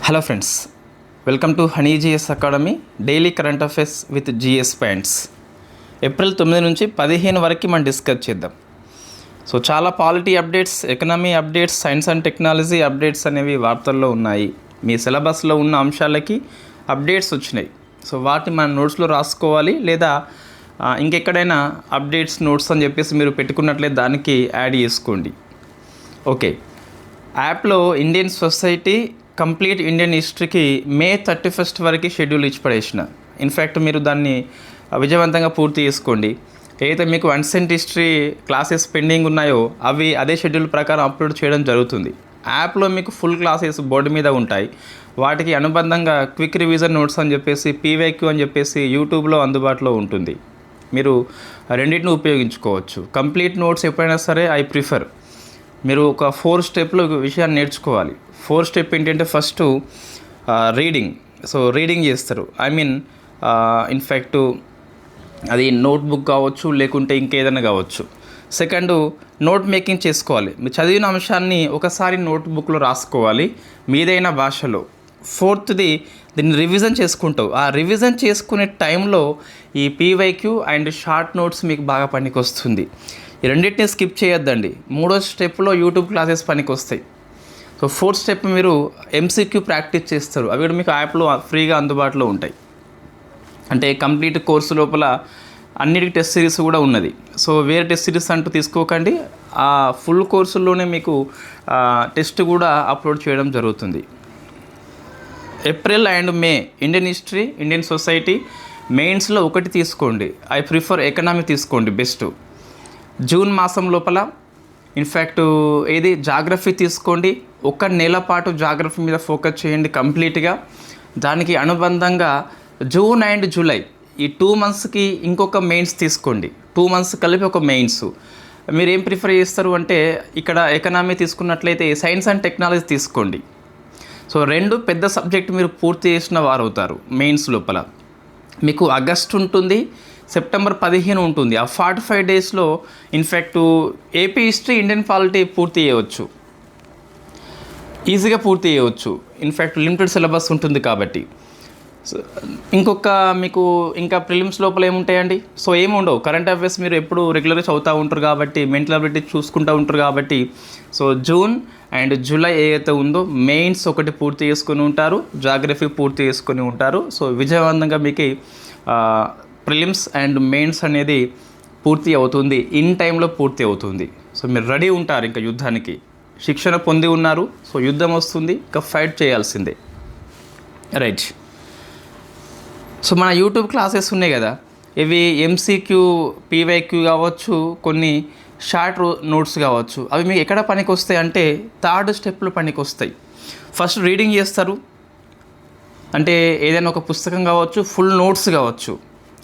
Hello friends, welcome to Honey GS academy daily current affairs with GS points. April 9 నుంచి 15 వరకు మనం discuss చేద్దాం. So చాలా polity updates, economy updates, science and technology updates అనేవి వార్తల్లో ఉన్నాయి. మీ సిలబస్లో ఉన్న అంశాలకి అప్డేట్స్ వచ్చినాయి. సో వాటిని మన నోట్స్లో రాసుకోవాలి, లేదా ఇంకెక్కడైనా అప్డేట్స్ నోట్స్ అని చెప్పేసి మీరు పెట్టుకున్నట్లయితే దానికి యాడ్ చేసుకోండి. ఓకే, యాప్లో ఇండియన్ సొసైటీ కంప్లీట్ ఇండియన్ హిస్టరీకి May 31 వరకు షెడ్యూల్ ఇచ్చి పడేసిన. ఇన్ఫ్యాక్ట్ మీరు దాన్ని విజయవంతంగా పూర్తి చేసుకోండి. ఏదైతే మీకు అన్సెంట్ హిస్టరీ క్లాసెస్ పెండింగ్ ఉన్నాయో అవి అదే షెడ్యూల్ ప్రకారం అప్లోడ్ చేయడం జరుగుతుంది. యాప్లో మీకు ఫుల్ క్లాసెస్ బోర్డు మీద ఉంటాయి. వాటికి అనుబంధంగా క్విక్ రివిజన్ నోట్స్ అని చెప్పేసి PYQ అని చెప్పేసి యూట్యూబ్లో అందుబాటులో ఉంటుంది. మీరు రెండింటిని ఉపయోగించుకోవచ్చు. కంప్లీట్ నోట్స్ ఎప్పుడైనా సరే ఐ ప్రిఫర్ మీరు ఒక 4 స్టెప్లో విషయాన్ని నేర్చుకోవాలి. 4 స్టెప్ ఏంటంటే, ఫస్ట్ రీడింగ్. సో రీడింగ్ చేస్తారు, ఇన్ఫ్యాక్ట్ అది నోట్బుక్ కావచ్చు, లేకుంటే ఇంకేదైనా కావచ్చు. సెకండ్, నోట్ మేకింగ్ చేసుకోవాలి. మీరు చదివిన అంశాన్ని ఒకసారి నోట్బుక్లో రాసుకోవాలి మీదైన భాషలో. ఫోర్త్ది, దీన్ని రివిజన్ చేసుకుంటావు. ఆ రివిజన్ చేసుకునే టైంలో ఈ PYQ అండ్ షార్ట్ నోట్స్ మీకు బాగా పనికి వస్తుంది. ఈ రెండింటిని స్కిప్ చేయొద్దండి. 3వ స్టెప్లో యూట్యూబ్ క్లాసెస్ పనికి వస్తాయి. సో 4th స్టెప్ మీరు MCQ ప్రాక్టీస్ చేస్తారు. అవి కూడా మీకు యాప్లో ఫ్రీగా అందుబాటులో ఉంటాయి. అంటే కంప్లీట్ కోర్సు లోపల అన్నిటికీ టెస్ట్ సిరీస్ కూడా ఉన్నది. సో వేరే టెస్ట్ సిరీస్ అంటూ తీసుకోకండి. ఆ ఫుల్ కోర్సుల్లోనే మీకు టెస్ట్ కూడా అప్లోడ్ చేయడం జరుగుతుంది. April and May Indian history, Indian society మెయిన్స్లో ఒకటి తీసుకోండి. ఐ ప్రిఫర్ ఎకనామీ తీసుకోండి బెస్ట్. జూన్ మాసం లోపల ఇన్ఫ్యాక్ట్ ఏది జాగ్రఫీ తీసుకోండి. 1 నెల పాటు జాగ్రఫీ మీద ఫోకస్ చేయండి కంప్లీట్గా. దానికి అనుబంధంగా జూన్ అండ్ జూలై ఈ 2 మంత్స్కి ఇంకొక మెయిన్స్ తీసుకోండి. 2 మంత్స్ కలిపి ఒక మెయిన్స్. మీరు ఏం ప్రిఫర్ చేస్తారు అంటే, ఇక్కడ ఎకనామీ తీసుకున్నట్లయితే సైన్స్ అండ్ టెక్నాలజీ తీసుకోండి. సో 2 పెద్ద సబ్జెక్ట్ మీరు పూర్తి చేసిన వారు అవుతారు. మెయిన్స్ లోపల మీకు ఆగస్ట్ ఉంటుంది, సెప్టెంబర్ 15 ఉంటుంది. ఆ 45 డేస్లో in fact AP history, Indian polity పూర్తి చేయవచ్చు, ఈజీగా పూర్తి చేయవచ్చు. ఇన్ఫ్యాక్ట్ లిమిటెడ్ సిలబస్ ఉంటుంది కాబట్టి. ఇంకొక మీకు ఇంకా ప్రిలిమ్స్ లోపల ఏముంటాయండి? సో ఏముండవు. కరెంట్ అఫైర్స్ మీరు ఎప్పుడు రెగ్యులర్గా చదువుతూ ఉంటారు కాబట్టి, మెంటల్ అబిలిటీ చూసుకుంటూ ఉంటారు కాబట్టి. సో జూన్ అండ్ జూలై ఏదైతే ఉందో మెయిన్స్ ఒకటి పూర్తి చేసుకొని ఉంటారు, జాగ్రఫీ పూర్తి చేసుకొని ఉంటారు. సో విజయవంతంగా మీకు ప్రిలిమ్స్ అండ్ మెయిన్స్ అనేది పూర్తి అవుతుంది, ఇన్ టైంలో పూర్తి అవుతుంది. సో మీరు రెడీ ఉంటారు ఇంకా యుద్ధానికి. శిక్షణ పొంది ఉన్నారు. సో యుద్ధం వస్తుంది, ఇంకా ఫైట్ చేయాల్సిందే. రైట్. సో మన యూట్యూబ్ క్లాసెస్ ఉన్నాయి కదా, ఇవి MCQ, PYQ కావచ్చు, కొన్ని షార్ట్ నోట్స్ కావచ్చు. అవి మీకు ఎక్కడ పనికి వస్తాయి అంటే 3rd స్టెప్లో పనికి వస్తాయి. ఫస్ట్ రీడింగ్ చేస్తారు, అంటే ఏదైనా ఒక పుస్తకం కావచ్చు, ఫుల్ నోట్స్ కావచ్చు,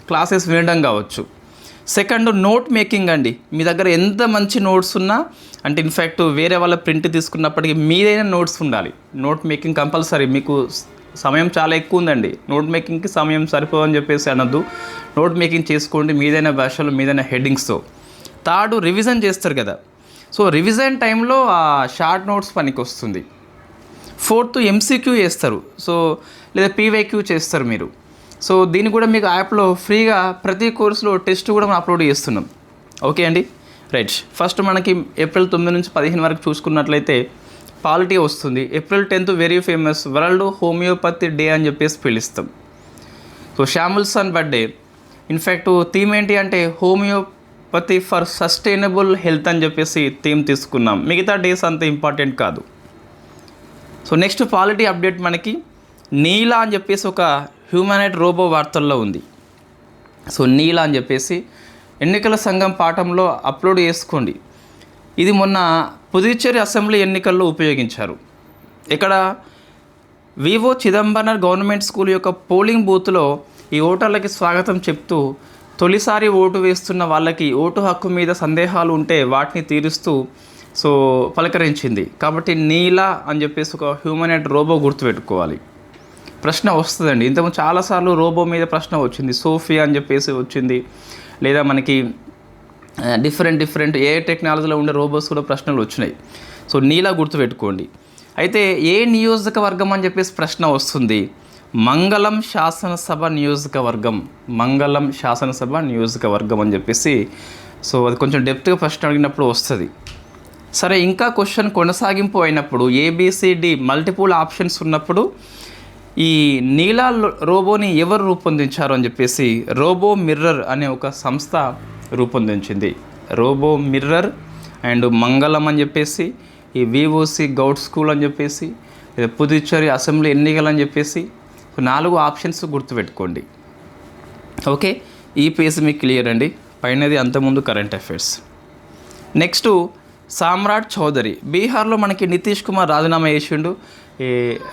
క్లాసెస్ వినడం కావచ్చు. సెకండ్, నోట్ మేకింగ్ అండి. మీ దగ్గర ఎంత మంచి నోట్స్ ఉన్నా, అంటే ఇన్ఫ్యాక్ట్ వేరే వాళ్ళ ప్రింట్ తీసుకున్నప్పటికీ మీదైనా నోట్స్ ఉండాలి. Note making compulsory. మీకు సమయం చాలా ఎక్కువ ఉందండి, నోట్ మేకింగ్కి సమయం సరిపోదని చెప్పేసి అనొద్దు. నోట్ మేకింగ్ చేసుకోండి మీదైన భాషలో, మీదైన హెడ్డింగ్స్తో. థర్డ్, రివిజన్ చేస్తారు కదా. సో రివిజన్ టైంలో ఆ షార్ట్ నోట్స్ పనికి వస్తుంది. ఫోర్త్, MCQ చేస్తారు. సో లేదా PYQ చేస్తారు మీరు. సో దీన్ని కూడా మీకు యాప్లో ఫ్రీగా ప్రతి కోర్సులో టెస్ట్ కూడా మనం అప్లోడ్ చేస్తున్నాం. ఓకే అండి, రైట్. ఫస్ట్ మనకి ఏప్రిల్ 9 నుంచి 15 వరకు చూసుకున్నట్లయితే పాలిటీ వస్తుంది. April 10 very famous world homeopathy day అని చెప్పేసి పిలుస్తాం. So Samuelson birthday. In fact theme ఏంటి అంటే హోమియోపతి ఫర్ సస్టైనబుల్ హెల్త్ అని చెప్పేసి థీమ్ తీసుకున్నాం. మిగతా డేస్ అంత ఇంపార్టెంట్ కాదు. సో నెక్స్ట్ పాలిటీ అప్డేట్ మనకి నీలా అని చెప్పేసి ఒక హ్యూమనాయిడ్ రోబో వార్తల్లో ఉంది. సో నీలా అని చెప్పేసి ఎన్నికల సంఘం పాఠంలో అప్లోడ్ చేసుకోండి. ఇది మొన్న పుదుచ్చేరి అసెంబ్లీ ఎన్నికల్లో ఉపయోగించారు. ఇక్కడ వివో చిదంబరం గవర్నమెంట్ స్కూల్ యొక్క పోలింగ్ బూత్లో ఈ ఓటర్లకి స్వాగతం చెప్తూ, తొలిసారి ఓటు వేస్తున్న వాళ్ళకి ఓటు హక్కు మీద సందేహాలు ఉంటే వాటిని తీరుస్తూ సో పలకరించింది. కాబట్టి నీలా అని చెప్పేసి ఒక హ్యూమనాయిడ్ రోబో గుర్తుపెట్టుకోవాలి. ప్రశ్న వస్తుందండి. ఇంతకుముందు చాలాసార్లు రోబో మీద ప్రశ్న వచ్చింది. సోఫియా అని చెప్పేసి వచ్చింది, లేదా మనకి డిఫరెంట్ ఏ టెక్నాలజీలో ఉండే రోబోస్ కూడా ప్రశ్నలు వచ్చినాయి. సో నీలా గుర్తుపెట్టుకోండి. అయితే ఏ నియోజకవర్గం అని చెప్పేసి ప్రశ్న వస్తుంది. మంగళం శాసనసభ నియోజకవర్గం, మంగళం శాసనసభ నియోజకవర్గం అని చెప్పేసి. సో అది కొంచెం డెప్త్గా ప్రశ్న అడిగినప్పుడు వస్తుంది. సరే, ఇంకా క్వశ్చన్ కొనసాగింపు అయినప్పుడు ఏబిసిడి మల్టిపుల్ ఆప్షన్స్ ఉన్నప్పుడు ఈ నీలా రోబోని ఎవరు రూపొందించారు అని చెప్పేసి రోబో మిర్రర్ అనే ఒక సంస్థ రూపొందించింది. రోబో మిర్రర్ అండ్ మంగళం అని చెప్పేసి, ఈ విఓసి గౌడ్ స్కూల్ అని చెప్పేసి, పుదుచ్చేరి అసెంబ్లీ ఎన్నికలు అని చెప్పేసి 4 ఆప్షన్స్ గుర్తుపెట్టుకోండి. ఓకే, ఈ పేజ్ మీకు క్లియర్ అండి. పైనది అంతకుముందు కరెంట్ అఫైర్స్. నెక్స్ట్ సామ్రాట్ చౌదరి. బీహార్లో మనకి నితీష్ కుమార్ రాజీనామా చేసిండు, ఈ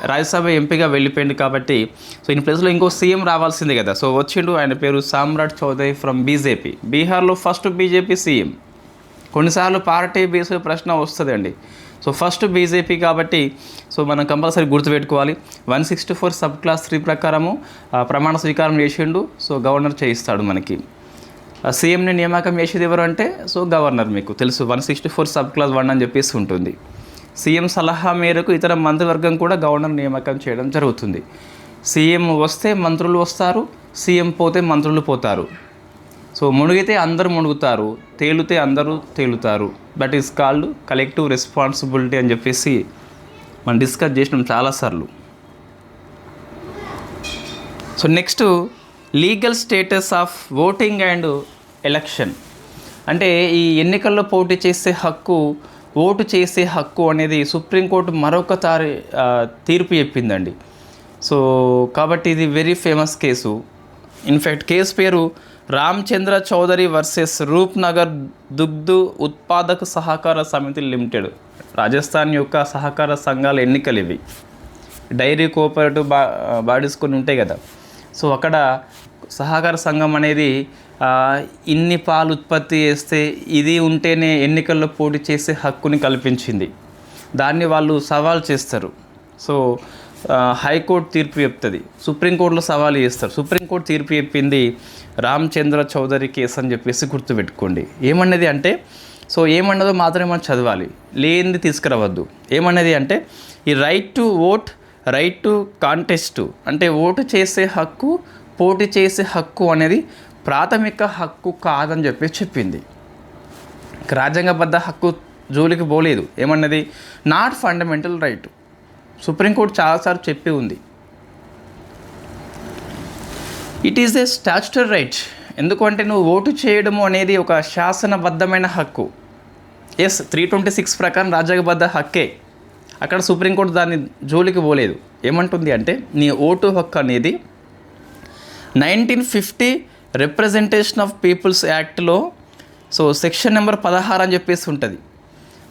రాజ్యసభ ఎంపీగా వెళ్ళిపోయింది కాబట్టి సో ఈయన ప్లేస్లో ఇంకో సీఎం రావాల్సిందే కదా. సో వచ్చిండు, ఆయన పేరు సామ్రాట్ చౌదరి ఫ్రమ్ బీజేపీ. బీహార్లో ఫస్ట్ బీజేపీ సీఎం. కొన్నిసార్లు పార్టీ బేస్డ్ ప్రశ్న వస్తుందండి. సో ఫస్ట్ బీజేపీ కాబట్టి సో మనం కంపల్సరీ గుర్తుపెట్టుకోవాలి. 164 సబ్ క్లాస్ 3 ప్రకారము ప్రమాణ స్వీకారం చేసిండు. సో గవర్నర్ చేయిస్తాడు మనకి. సీఎంని నియామకం చేసేది ఎవరు అంటే సో గవర్నర్, మీకు తెలుసు 164 సబ్ క్లాస్ 1 అని చెప్పేసి ఉంటుంది. సీఎం సలహా మేరకు ఇతర మంత్రివర్గం కూడా గవర్నర్ నియామకం చేయడం జరుగుతుంది. సీఎం వస్తే మంత్రులు వస్తారు, సీఎం పోతే మంత్రులు పోతారు. సో మునిగితే అందరూ మునుగుతారు, తేలితే అందరూ తేలుతారు. That is called collective responsibility అని చెప్పేసి మనం డిస్కస్ చేసినాం చాలాసార్లు. So next legal status of voting and election. అంటే ఈ ఎన్నికల్లో పోటీ చేసే హక్కు, ఓటు చేసే హక్కు అనేది సుప్రీంకోర్టు మరొకసారి తీర్పు చెప్పిందండి. సో కాబట్టి ఇది very famous case. In fact case పేరు రామచంద్ర చౌదరి వర్సెస్ రూప్నగర్ దుగ్ధ ఉత్పాదక సహకార సమితి లిమిటెడ్. రాజస్థాన్ యొక్క సహకార సంఘాల ఎన్నికలు ఇవి. డైరీ కోఆపరేటివ్ బాడీస్ కొన్ని ఉంటాయి కదా. సో అక్కడ సహకార సంఘం అనేది ఇన్ని పాలు ఉత్పత్తి చేస్తే ఇది ఉంటేనే ఎన్నికల్లో పోటీ చేసే హక్కుని కల్పించింది. దాన్ని వాళ్ళు సవాల్ చేస్తారు. సో హైకోర్టు తీర్పు చెప్తుంది, సుప్రీంకోర్టులో సవాల్ చేస్తారు. సుప్రీంకోర్టు తీర్పు చెప్పింది రామచంద్ర చౌదరి కేసు అని చెప్పేసి గుర్తుపెట్టుకోండి. ఏమన్నది అంటే సో ఏమన్నదో మాత్రమే మనం చదవాలి, లేనిది తీసుకురావద్దు. ఏమన్నది అంటే ఈ right to vote, right to contest అంటే ఓటు చేసే హక్కు, పోటీ చేసే హక్కు అనేది ప్రాథమిక హక్కు కాదని చెప్పేసి చెప్పింది. రాజ్యాంగబద్ధ హక్కు జోలికి పోలేదు. ఏమన్నది నాట్ ఫండమెంటల్ రైట్. సుప్రీంకోర్టు చాలాసార్లు చెప్పి ఉంది. It is a statutory right. ఎందుకంటే నువ్వు ఓటు చేయడము అనేది ఒక శాసనబద్ధమైన హక్కు. ఎస్, 326 ప్రకారం రాజ్యాంగబద్ధ హక్కే. అక్కడ సుప్రీంకోర్టు దాన్ని జోలికి పోలేదు. ఏమంటుంది అంటే నీ ఓటు హక్కు అనేది 1950 రిప్రజెంటేషన్ ఆఫ్ పీపుల్స్ యాక్ట్లో సో సెక్షన్ నెంబర్ 16 అని చెప్పేసి ఉంటుంది.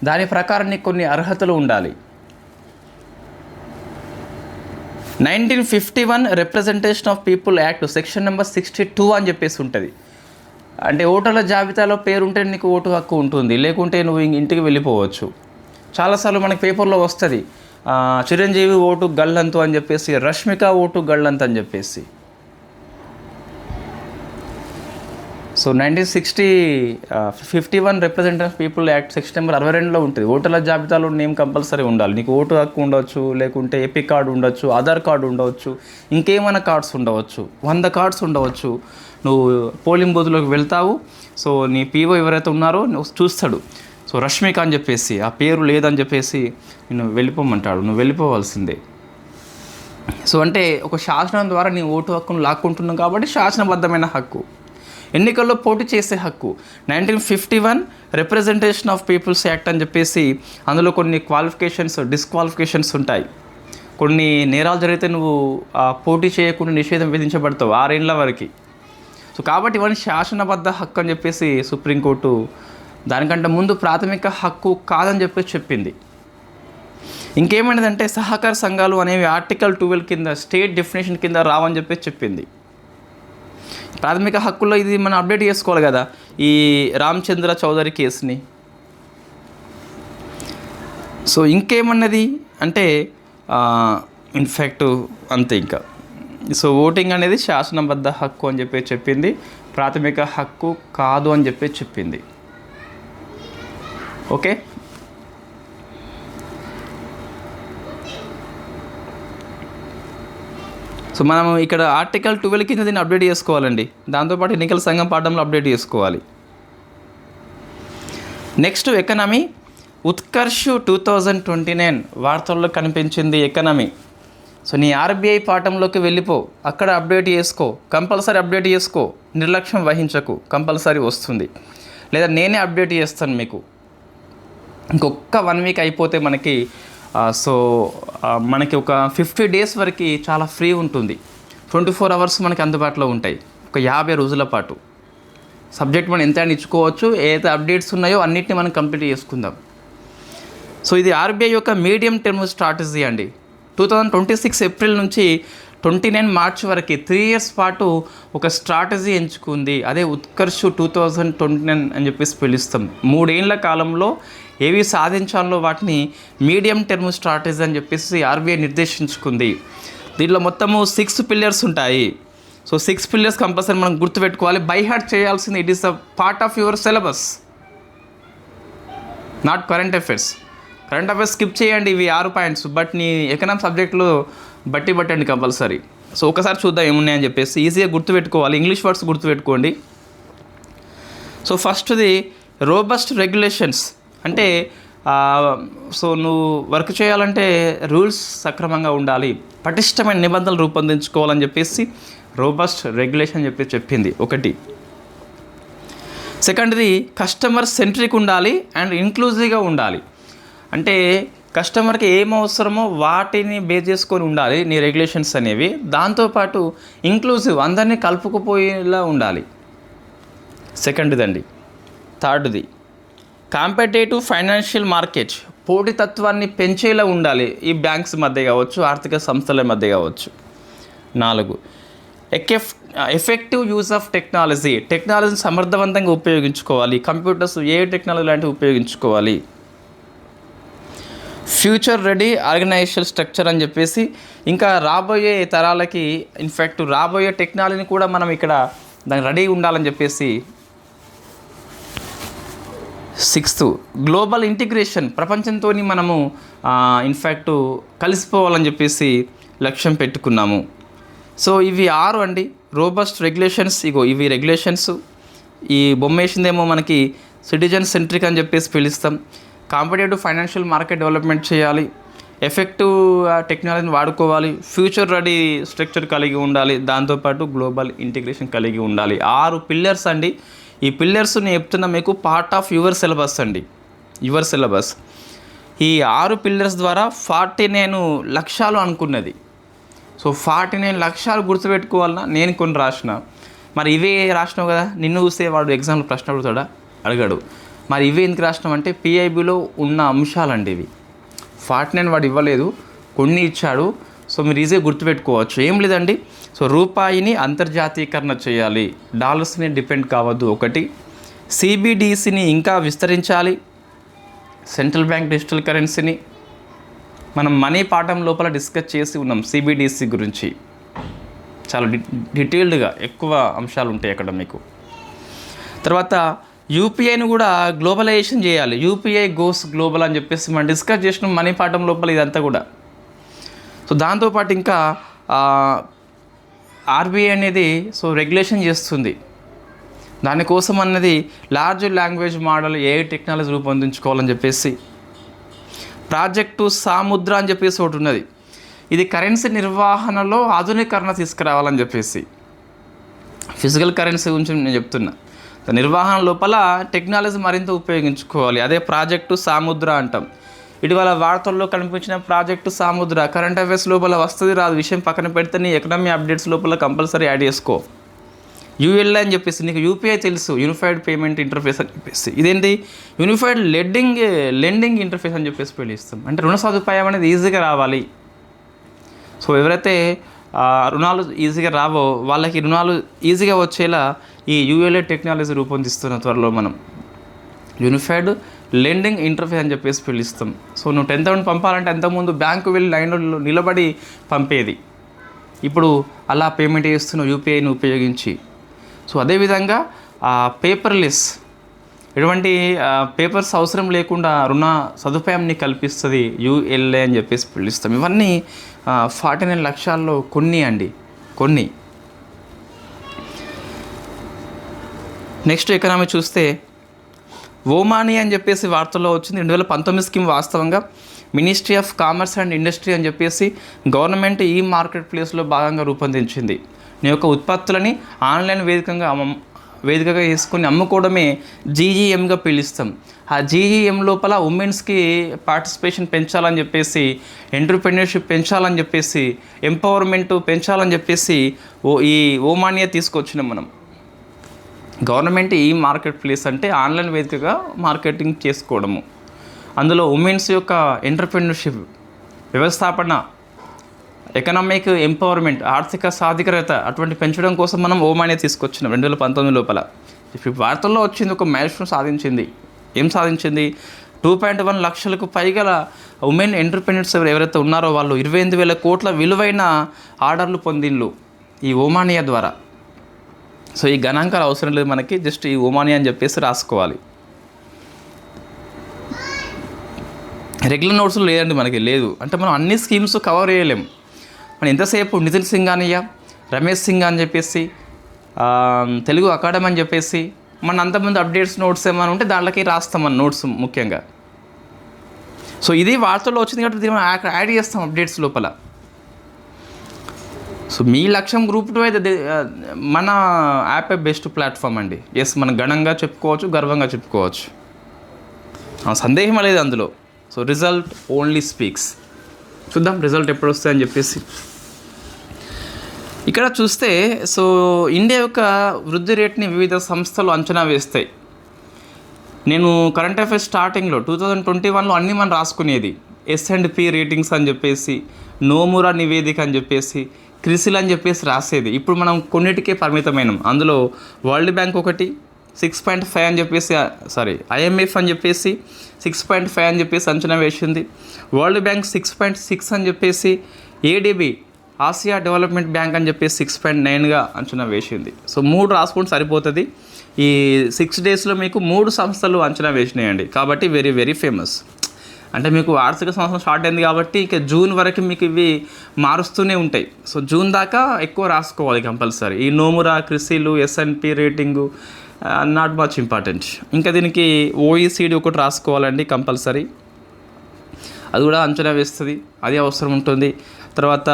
దాని ప్రకారం నీకు కొన్ని అర్హతలు ఉండాలి. 1951 representation of people act section number 62 అని చెప్పేసి ఉంటుంది. అంటే ఓటర్ల జాబితాలో పేరు ఉంటే నీకు ఓటు హక్కు ఉంటుంది, లేకుంటే నువ్వు ఇంటికి వెళ్ళిపోవచ్చు. చాలాసార్లు మనకి పేపర్లో వస్తుంది చిరంజీవి ఓటు గల్లంతు అని చెప్పేసి, రష్మిక ఓటు గల్లంతు అని చెప్పేసి. So 1951 representative people act section number 62లో ఉంటుంది. ఓటర్ల జాబితాలో నేమ్ కంపల్సరీ ఉండాలి. నీకు ఓటు హక్కు ఉండవచ్చు, లేకుంటే ఏపీ కార్డు ఉండవచ్చు, ఆధార్ కార్డు ఉండవచ్చు, ఇంకేమైనా కార్డ్స్ ఉండవచ్చు, 100 కార్డ్స్ ఉండవచ్చు. నువ్వు పోలింగ్ బూత్లోకి వెళ్తావు. సో నీ పీఓ ఎవరైతే ఉన్నారో నువ్వు చూస్తాడు. సో రష్మిక అని చెప్పేసి ఆ పేరు లేదని చెప్పేసి నేను వెళ్ళిపోమంటాడు. నువ్వు వెళ్ళిపోవాల్సిందే. సో అంటే ఒక శాసనం ద్వారా నీ ఓటు హక్కును లాక్కుంటున్నావు కాబట్టి శాసనబద్ధమైన హక్కు. ఎన్నికల్లో పోటీ చేసే హక్కు 1951 రిప్రజెంటేషన్ ఆఫ్ పీపుల్స్ యాక్ట్ అని చెప్పేసి అందులో కొన్ని క్వాలిఫికేషన్స్, డిస్క్వాలిఫికేషన్స్ ఉంటాయి. కొన్ని నేరాలు జరిగితే నువ్వు పోటీ చేయకుండా నిషేధం విధించబడతావు 6 ఏళ్ళ వరకు. సో కాబట్టి ఇవన్నీ శాసనబద్ధ హక్కు అని చెప్పేసి సుప్రీంకోర్టు దానికంటే ముందు ప్రాథమిక హక్కు కాదని చెప్పేసి చెప్పింది. ఇంకేమైనదంటే సహకార సంఘాలు అనేవి ఆర్టికల్ 12 కింద స్టేట్ డెఫినేషన్ కింద రావని చెప్పేసి చెప్పింది. ప్రాథమిక హక్కుల్లో ఇది మనం అప్డేట్ చేసుకోవాలి కదా ఈ రామచంద్ర చౌదరి కేసుని. సో ఇంకేమన్నది అంటే ఇన్ఫ్యాక్ట్ అంతే ఇంకా. సో ఓటింగ్ అనేది శాసనబద్ధ హక్కు అని చెప్పి చెప్పింది, ప్రాథమిక హక్కు కాదు అని చెప్పి చెప్పింది. ఓకే, సో మనం ఇక్కడ ఆర్టికల్ 12 కింద దీన్ని అప్డేట్ చేసుకోవాలండి. దాంతోపాటు ఎన్నికల సంఘం పాఠంలో అప్డేట్ చేసుకోవాలి. నెక్స్ట్ ఎకనమీ, ఉత్కర్ష్ 2029 వార్తల్లో కనిపించింది ఎకనమీ. సో నీ ఆర్బీఐ పాఠంలోకి వెళ్ళిపో, అక్కడ అప్డేట్ చేసుకో, కంపల్సరీ అప్డేట్ చేసుకో, నిర్లక్ష్యం వహించకు, కంపల్సరీ వస్తుంది. లేదా నేనే అప్డేట్ చేస్తాను మీకు. ఇంకొక 1 వీక్ అయిపోతే మనకి మనకి ఒక 50 డేస్ వరకు చాలా ఫ్రీ ఉంటుంది. 24 అవర్స్ మనకి అందుబాటులో ఉంటాయి. ఒక 50 రోజుల పాటు సబ్జెక్ట్ మనం ఎంత ఇచ్చుకోవచ్చు. ఏదైతే అప్డేట్స్ ఉన్నాయో అన్నిటిని మనం కంప్లీట్ చేసుకుందాం. సో ఇది ఆర్బీఐ యొక్క మీడియం టర్మ్ స్ట్రాటజీ అండి. 2026 ఏప్రిల్ నుంచి 29 మార్చ్ వరకు 3 ఇయర్స్ పాటు ఒక స్ట్రాటజీ ఎంచుకుంది. అదే ఉత్కర్ష్ 2029 అని చెప్పేసి పిలుస్తాం. 3 ఏళ్ల కాలంలో ఏవి సాధించాలో వాటిని మీడియం టర్మ్ స్ట్రాటజీ అని చెప్పేసి ఆర్బీఐ నిర్దేశించుకుంది. దీంట్లో మొత్తము 6 పిల్లర్స్ ఉంటాయి. సో 6 పిల్లర్స్ కంపల్సరీ మనం గుర్తుపెట్టుకోవాలి, బై హార్ట్ చేయాల్సింది. It is the part of your syllabus, not current affairs. Current affairs skip చేయండి, ఇవి 6 పాయింట్స్. బట్ నీ ఎకనామిక్ సబ్జెక్టులో బట్టండి కంపల్సరీ. సో ఒకసారి చూద్దాం ఏమున్నాయని చెప్పేసి ఈజీగా గుర్తుపెట్టుకోవాలి. ఇంగ్లీష్ వర్డ్స్ గుర్తుపెట్టుకోండి. సో ఫస్ట్ది రోబస్ట్ రెగ్యులేషన్స్. అంటే సో నువ్వు వర్క్ చేయాలంటే రూల్స్ సక్రమంగా ఉండాలి, పటిష్టమైన నిబంధనలు రూపొందించుకోవాలని చెప్పేసి రోబస్ట్ రెగ్యులేషన్ చెప్పింది ఒకటి. సెకండ్ది కస్టమర్ సెంట్రిక్ ఉండాలి అండ్ ఇంక్లూజివ్గా ఉండాలి. అంటే కస్టమర్కి ఏం అవసరమో వాటిని బేస్ చేసుకొని ఉండాలి నీ రెగ్యులేషన్స్ అనేవి. దాంతోపాటు ఇంక్లూజివ్, అందరినీ కలుపుకుపోయేలా ఉండాలి సెకండ్దండి. థర్డ్ది కాంపిటేటివ్ ఫైనాన్షియల్ మార్కెట్, పోటీతత్వాన్ని పెంచేలా ఉండాలి. ఈ బ్యాంక్స్ మధ్య కావచ్చు, ఆర్థిక సంస్థల మధ్య కావచ్చు. 4 ఎఫెక్టివ్ యూజ్ ఆఫ్ టెక్నాలజీని సమర్థవంతంగా ఉపయోగించుకోవాలి. కంప్యూటర్స్, ఏ టెక్నాలజీ లాంటివి ఉపయోగించుకోవాలి. ఫ్యూచర్ రెడీ ఆర్గనైజేషన్ స్ట్రక్చర్ అని చెప్పేసి ఇంకా రాబోయే తరాలకి ఇన్ఫ్యాక్ట్ రాబోయే టెక్నాలజీని కూడా మనం ఇక్కడ దానికి రెడీ ఉండాలని చెప్పేసి. 6 గ్లోబల్ ఇంటిగ్రేషన్, ప్రపంచంతో మనము ఇన్ఫ్యాక్ట్ కలిసిపోవాలని చెప్పేసి లక్ష్యం పెట్టుకున్నాము. సో ఇవి 6 అండి రోబస్ట్ రెగ్యులేషన్స్. ఇవి రెగ్యులేషన్స్. ఈ బొమ్మ వేసిందేమో మనకి సిటిజన్ సెంట్రిక్ అని చెప్పేసి పిలుస్తాం. కాంపిటేటివ్ ఫైనాన్షియల్ మార్కెట్ డెవలప్మెంట్ చేయాలి, ఎఫెక్టివ్ టెక్నాలజీని వాడుకోవాలి, ఫ్యూచర్ రెడీ స్ట్రక్చర్ కలిగి ఉండాలి, దాంతోపాటు గ్లోబల్ ఇంటిగ్రేషన్ కలిగి ఉండాలి. 6 పిల్లర్స్ అండి. ఈ పిల్లర్స్ నేను చెప్తున్నా మీకు పార్ట్ ఆఫ్ యువర్ సిలబస్ అండి, యువర్ సిలబస్. ఈ 6 పిల్లర్స్ ద్వారా 49 లక్ష్యాలు అనుకున్నది. సో 49 లక్ష్యాలు గుర్తుపెట్టుకోవాలన్నా నేను కొన్ని రాసిన. మరి ఇవే రాసినావు కదా, నిన్ను చూస్తే వాడు ఎగ్జామ్లో ప్రశ్న అడుగుతాడా? అడగాడు. మరి ఇవి ఎందుకు రాసినాం అంటే పిఐబిలో ఉన్న అంశాలండి ఇవి. 49 వాడు ఇవ్వలేదు, కొన్ని ఇచ్చాడు. సో మీరు ఈజీగా గుర్తుపెట్టుకోవచ్చు. ఏం లేదండి. సో రూపాయిని అంతర్జాతీకరణ చేయాలి, డాలర్స్ని డిపెండ్ కావద్దు ఒకటి. సిబిడిసిని ఇంకా విస్తరించాలి, సెంట్రల్ బ్యాంక్ డిజిటల్ కరెన్సీని. మనం మనీ పాఠం లోపల డిస్కస్ చేసి ఉన్నాం సిబిడిసి గురించి. చాలా డీటెయిల్డ్గా ఎక్కువ అంశాలు ఉంటాయి అక్కడ మీకు. తర్వాత యూపీఐని కూడా గ్లోబలైజేషన్ చేయాలి, యూపీఐ గోస్ గ్లోబల్ అని చెప్పేసి మనం డిస్కస్ చేసిన మనీ పాఠం లోపల ఇదంతా కూడా. సో దాంతోపాటు ఇంకా ఆర్బీఐ అనేది సో రెగ్యులేషన్ చేస్తుంది. దానికోసం అన్నది large language model, AI technology రూపొందించుకోవాలని చెప్పేసి. ప్రాజెక్టు సాముద్ర అని చెప్పేసి ఒకటి ఉన్నది. ఇది కరెన్సీ నిర్వహణలో ఆధునీకరణ తీసుకురావాలని చెప్పేసి. ఫిజికల్ కరెన్సీ గురించి నేను చెప్తున్నా. నిర్వహణ లోపల టెక్నాలజీ మరింత ఉపయోగించుకోవాలి. అదే ప్రాజెక్టు సాముద్ర అంటాం. ఇటీవల వార్తల్లో కనిపించిన ప్రాజెక్టు సాముద్ర కరెంట్ అఫైర్స్ లోపల వస్తుంది రాదు విషయం పక్కన పెడితే నీ ఎకనామీ అప్డేట్స్ లోపల కంపల్సరీ యాడ్ చేసుకో. యూఎల్ఐ అని చెప్పేసి నీకు యూపీఐ తెలుసు, యూనిఫైడ్ పేమెంట్ ఇంటర్ఫేస్ అని చెప్పేసి. ఇదేంటి యూనిఫైడ్ లెండింగ్ ఇంటర్ఫేస్ అని చెప్పేసి పిలుస్తాం. అంటే రుణ సదుపాయం అనేది ఈజీగా రావాలి. సో ఎవరైతే రుణాలు ఈజీగా రావో వాళ్ళకి రుణాలు ఈజీగా వచ్చేలా ఈ యూఎల్ఐ టెక్నాలజీ రూపొందిస్తున్న త్వరలో మనం యూనిఫైడ్ లెండింగ్ ఇంటర్ఫేస్ అని చెప్పేసి పిలుస్తాం. సో నువ్వు 10,000 పంపాలంటే అంతకుముందు బ్యాంకు వెళ్ళి లైన్లో నిలబడి పంపేది, ఇప్పుడు అలా పేమెంట్ చేస్తున్నావు యూపీఐని ఉపయోగించి. సో అదేవిధంగా పేపర్లెస్, ఎటువంటి పేపర్స్ అవసరం లేకుండా రుణ సదుపాయాన్ని కల్పిస్తుంది యూఎల్ఐ అని చెప్పేసి పిలుస్తాం. ఇవన్నీ 49 లక్ష్యాల్లో కొన్ని అండి. కొన్ని. నెక్స్ట్ ఎకనామీ చూస్తే ఓమానీ అని చెప్పేసి వార్తల్లో వచ్చింది. 2019 స్కీమ్ వాస్తవంగా ministry of commerce and industry అని చెప్పేసి గవర్నమెంట్ ఈ మార్కెట్ ప్లేస్లో భాగంగా రూపొందించింది. నీ యొక్క ఉత్పత్తులని ఆన్లైన్ వేదికగా వేసుకొని అమ్ముకోవడమే జీజీఎంగా పిలుస్తాం. ఆ జీజీఎం లోపల ఉమెన్స్కి పార్టిసిపేషన్ పెంచాలని చెప్పేసి, ఎంటర్‌ప్రెన్యూర్‌షిప్ పెంచాలని చెప్పేసి, ఎంపవర్మెంట్ పెంచాలని చెప్పేసి ఈ ఓమానియా తీసుకొచ్చినాం మనం. గవర్నమెంట్ ఈ మార్కెట్ ప్లేస్ అంటే ఆన్లైన్ వేదికగా మార్కెటింగ్ చేసుకోవడము, అందులో ఉమెన్స్ యొక్క ఎంటర్‌ప్రెన్యూర్‌షిప్, వ్యవస్థాపన, ఎకనామిక్ ఎంపవర్మెంట్, ఆర్థిక సాధికారత అటువంటి పెంచడం కోసం మనం ఓమానియా తీసుకొచ్చినాం 2019 లోపల. ఇప్పుడు వార్తల్లో వచ్చింది, ఒక మైల్‌స్టోన్ సాధించింది. ఏం సాధించింది? 2.1 లక్షలకు పైగా ఉమెన్ ఎంటర్‌ప్రెన్యూర్స్ ఎవరైతే ఉన్నారో వాళ్ళు 28,000 కోట్ల విలువైన ఆర్డర్లు పొందిండ్లు ఈ ఓమానియా ద్వారా. సో ఈ గణాంకాలు అవసరం లేదు మనకి, జస్ట్ ఈ ఓమానియా అని చెప్పేసి రాసుకోవాలి. రెగ్యులర్ నోట్స్లో లేదండి మనకి, లేదు అంటే మనం అన్ని స్కీమ్స్ కవర్ చేయలేం. మనం ఎంతసేపు నితిన్ సింఘానియా, రమేష్ సింగ్ అని చెప్పేసి, తెలుగు అకాడమీ అని చెప్పేసి, మన అంతకుముందు అప్డేట్స్ నోట్స్ ఏమైనా ఉంటే దాంట్లోకి రాస్తాం మన నోట్స్ ముఖ్యంగా. సో ఇది వార్తల్లో వచ్చింది కాబట్టి దీన్ని మనం యాడ్ చేస్తాం అప్డేట్స్ లోపల. సో మీ లక్ష్యం గ్రూప్ 2 అయితే మన యాపే బెస్ట్ ప్లాట్ఫామ్ అండి. ఎస్, మనం ఘనంగా చెప్పుకోవచ్చు, గర్వంగా చెప్పుకోవచ్చు, సందేహం లేదు అందులో. So result only speaks. చూద్దాం రిజల్ట్ ఎప్పుడు వస్తాయని చెప్పేసి. ఇక్కడ చూస్తే సో ఇండియా యొక్క వృద్ధి రేట్ని వివిధ సంస్థలు అంచనా వేస్తాయి. నేను కరెంట్ అఫైర్స్ స్టార్టింగ్లో 2021లో అన్నీ మనం రాసుకునేది S&P రేటింగ్స్ అని చెప్పేసి, నోమురా నివేదిక అని చెప్పేసి, క్రిసిల్ అని చెప్పేసి రాసేది. ఇప్పుడు మనం కొన్నిటికే పరిమితమైనాం. అందులో వరల్డ్ బ్యాంక్ ఒకటి 6.5 అని చెప్పేసి, IMF అని చెప్పేసి 6.5 అని చెప్పేసి అంచనా వేసింది. వరల్డ్ బ్యాంక్ 6.6 అని చెప్పేసి, ADB ఆసియా డెవలప్మెంట్ బ్యాంక్ అని చెప్పేసి 6.9గా అంచనా వేసింది. సో 3 రాసుకుంటే సరిపోతుంది. ఈ 6 డేస్లో మీకు 3 సంస్థలు అంచనా వేసినాయండి. కాబట్టి వెరీ వెరీ ఫేమస్. అంటే మీకు ఆర్థిక సంవత్సరం స్టార్ట్ అయింది కాబట్టి ఇక జూన్ వరకు మీకు ఇవి మారుస్తూనే ఉంటాయి. సో జూన్ దాకా ఎక్కువ రాసుకోవాలి కంపల్సరీ. ఈ Nomura, CRISIL, S&P rating not much important. ఇంకా దీనికి OECD ఒకటి రాసుకోవాలండి కంపల్సరీ, అది కూడా అంచనా వేస్తుంది, అది అవసరం ఉంటుంది. తర్వాత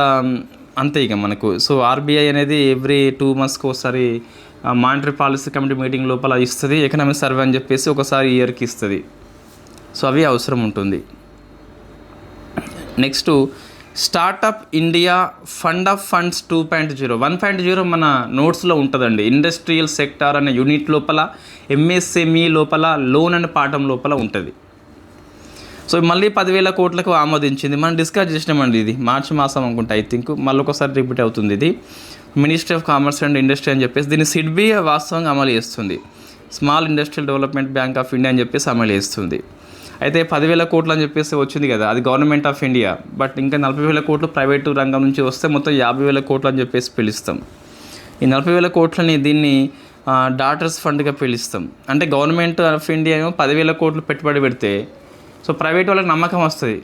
అంతే ఇక మనకు. సో RBI అనేది ఎవ్రీ 2 monthsకి ఒకసారి మానిటరీ పాలసీ కమిటీ మీటింగ్ లోపల ఇస్తుంది. ఎకనామిక్ సర్వే అని చెప్పేసి ఒకసారి ఇయర్కి ఇస్తుంది. సో అవి అవసరం ఉంటుంది. Next startup India fund of funds 2.0. 1.0 మన నోట్స్లో ఉంటుందండి. ఇండస్ట్రియల్ సెక్టార్ అనే యూనిట్ లోపల, MSME లోపల, లోన్ అండ్ పాఠం లోపల ఉంటుంది. సో మళ్ళీ 10,000 కోట్లకు ఆమోదించింది. మనం డిస్కస్ చేసినామండి, ఇది మార్చి మాసం అనుకుంటా, ఐ థింక్ మళ్ళీ ఒకసారి రిపీట్ అవుతుంది. ఇది ministry of commerce and industry అని చెప్పేసి దీన్ని SIDBI వాస్తవంగా అమలు చేస్తుంది. Small industrial development bank of India అని చెప్పేసి అమలు చేస్తుంది. అయితే 10,000 కోట్లు అని చెప్పేసి వచ్చింది కదా, అది గవర్నమెంట్ ఆఫ్ ఇండియా. బట్ ఇంకా 40,000 కోట్లు ప్రైవేటు రంగం నుంచి వస్తే మొత్తం 50,000 కోట్లు అని చెప్పేసి పిలుస్తాం. ఈ 40,000 కోట్లని దీన్ని డాటర్స్ ఫండ్గా పిలుస్తాం. అంటే గవర్నమెంట్ ఆఫ్ ఇండియా 10,000 కోట్లు పెట్టుబడి పెడితే సో ప్రైవేట్ వాళ్ళకి నమ్మకం వస్తుంది,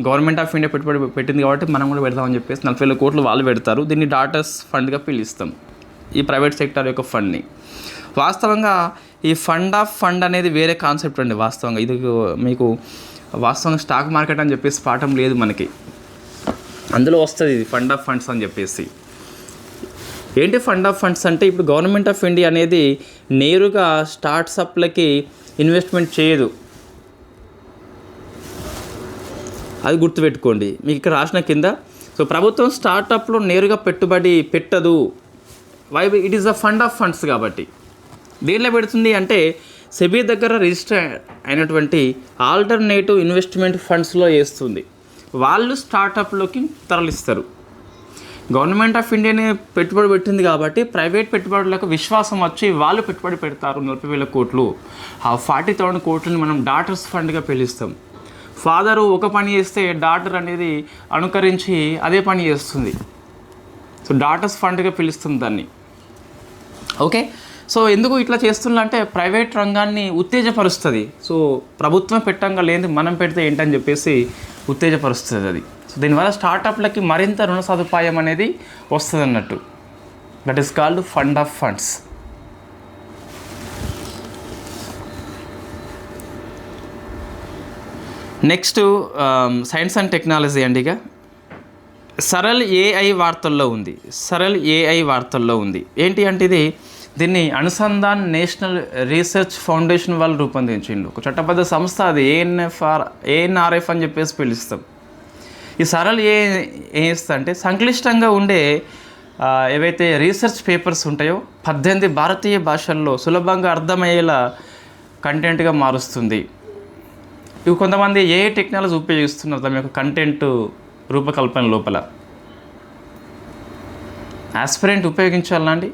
గవర్నమెంట్ ఆఫ్ ఇండియా పెట్టుబడి పెట్టింది కాబట్టి మనం కూడా పెడతామని చెప్పేసి 40,000 కోట్లు వాళ్ళు పెడతారు. దీన్ని డాటర్స్ ఫండ్గా పిలుస్తాం, ఈ ప్రైవేట్ సెక్టర్ యొక్క ఫండ్ని. వాస్తవంగా ఈ ఫండ్ ఆఫ్ ఫండ్ అనేది వేరే కాన్సెప్ట్ అండి. వాస్తవంగా ఇది మీకు వాస్తవంగా స్టాక్ మార్కెట్ అని చెప్పేసి పాఠం లేదు మనకి, అందులో వస్తుంది ఇది ఫండ్ ఆఫ్ ఫండ్స్ అని చెప్పేసి. ఏంటి ఫండ్ ఆఫ్ ఫండ్స్ అంటే, ఇప్పుడు గవర్నమెంట్ ఆఫ్ ఇండియా అనేది నేరుగా స్టార్ట్అప్లకి ఇన్వెస్ట్మెంట్ చేయదు, అది గుర్తుపెట్టుకోండి. మీకు ఇక్కడ రాసిన కింద, సో ప్రభుత్వం స్టార్టప్లో నేరుగా పెట్టుబడి పెట్టదు. Why? It is a fund of funds. కాబట్టి దేనిలో పెడుతుంది అంటే సెబీ దగ్గర రిజిస్టర్ అయినటువంటి ఆల్టర్నేటివ్ ఇన్వెస్ట్మెంట్ ఫండ్స్లో వేస్తుంది. వాళ్ళు స్టార్టప్లోకి తరలిస్తారు. గవర్నమెంట్ ఆఫ్ ఇండియాని పెట్టుబడి పెట్టింది కాబట్టి ప్రైవేట్ పెట్టుబడులకు విశ్వాసం వచ్చి వాళ్ళు పెట్టుబడి పెడతారు 40,000 కోట్లు. ఆ 40,000 కోట్లని మనం డాటర్స్ ఫండ్గా పిలుస్తాం. ఫాదరు ఒక పని చేస్తే డాటర్ అనేది అనుకరించి అదే పని చేస్తుంది. సో డాటర్స్ ఫండ్గా పిలుస్తుంది దాన్ని. ఓకే, సో ఎందుకు ఇట్లా చేస్తున్నా అంటే ప్రైవేట్ రంగాన్ని ఉత్తేజపరుస్తుంది. సో ప్రభుత్వం పెట్టంగా లేదు మనం పెడితే ఏంటని చెప్పేసి ఉత్తేజపరుస్తుంది అది. సో దీనివల్ల స్టార్టప్లకి మరింత రుణ సదుపాయం అనేది వస్తుంది అన్నట్టు. That is called fund of funds. Next science and technology అండి. ఇక సరళ్ ఏఐ వార్తల్లో ఉంది. సరళ్ ఏఐ వార్తల్లో ఉంది ఏంటి అంటే దీన్ని అనుసంధాన్ నేషనల్ రీసెర్చ్ ఫౌండేషన్ వాళ్ళు రూపొందించిండు. ఒక చట్టబద్ధ సంస్థ అది. ఏఎన్ఆర్ఎఫ్ అని చెప్పేసి పిలుస్తాం. ఈ సరళ్ ఏం చేస్తా అంటే సంక్లిష్టంగా ఉండే ఏవైతే రీసెర్చ్ పేపర్స్ ఉంటాయో 18 భారతీయ భాషల్లో సులభంగా అర్థమయ్యేలా కంటెంట్గా మారుస్తుంది. ఇవి కొంతమంది ఏ టెక్నాలజీ ఉపయోగిస్తున్నారు తమ యొక్క కంటెంట్ రూపకల్పన లోపల. ఆస్పిరెంట్ ఉపయోగించాలా అండి?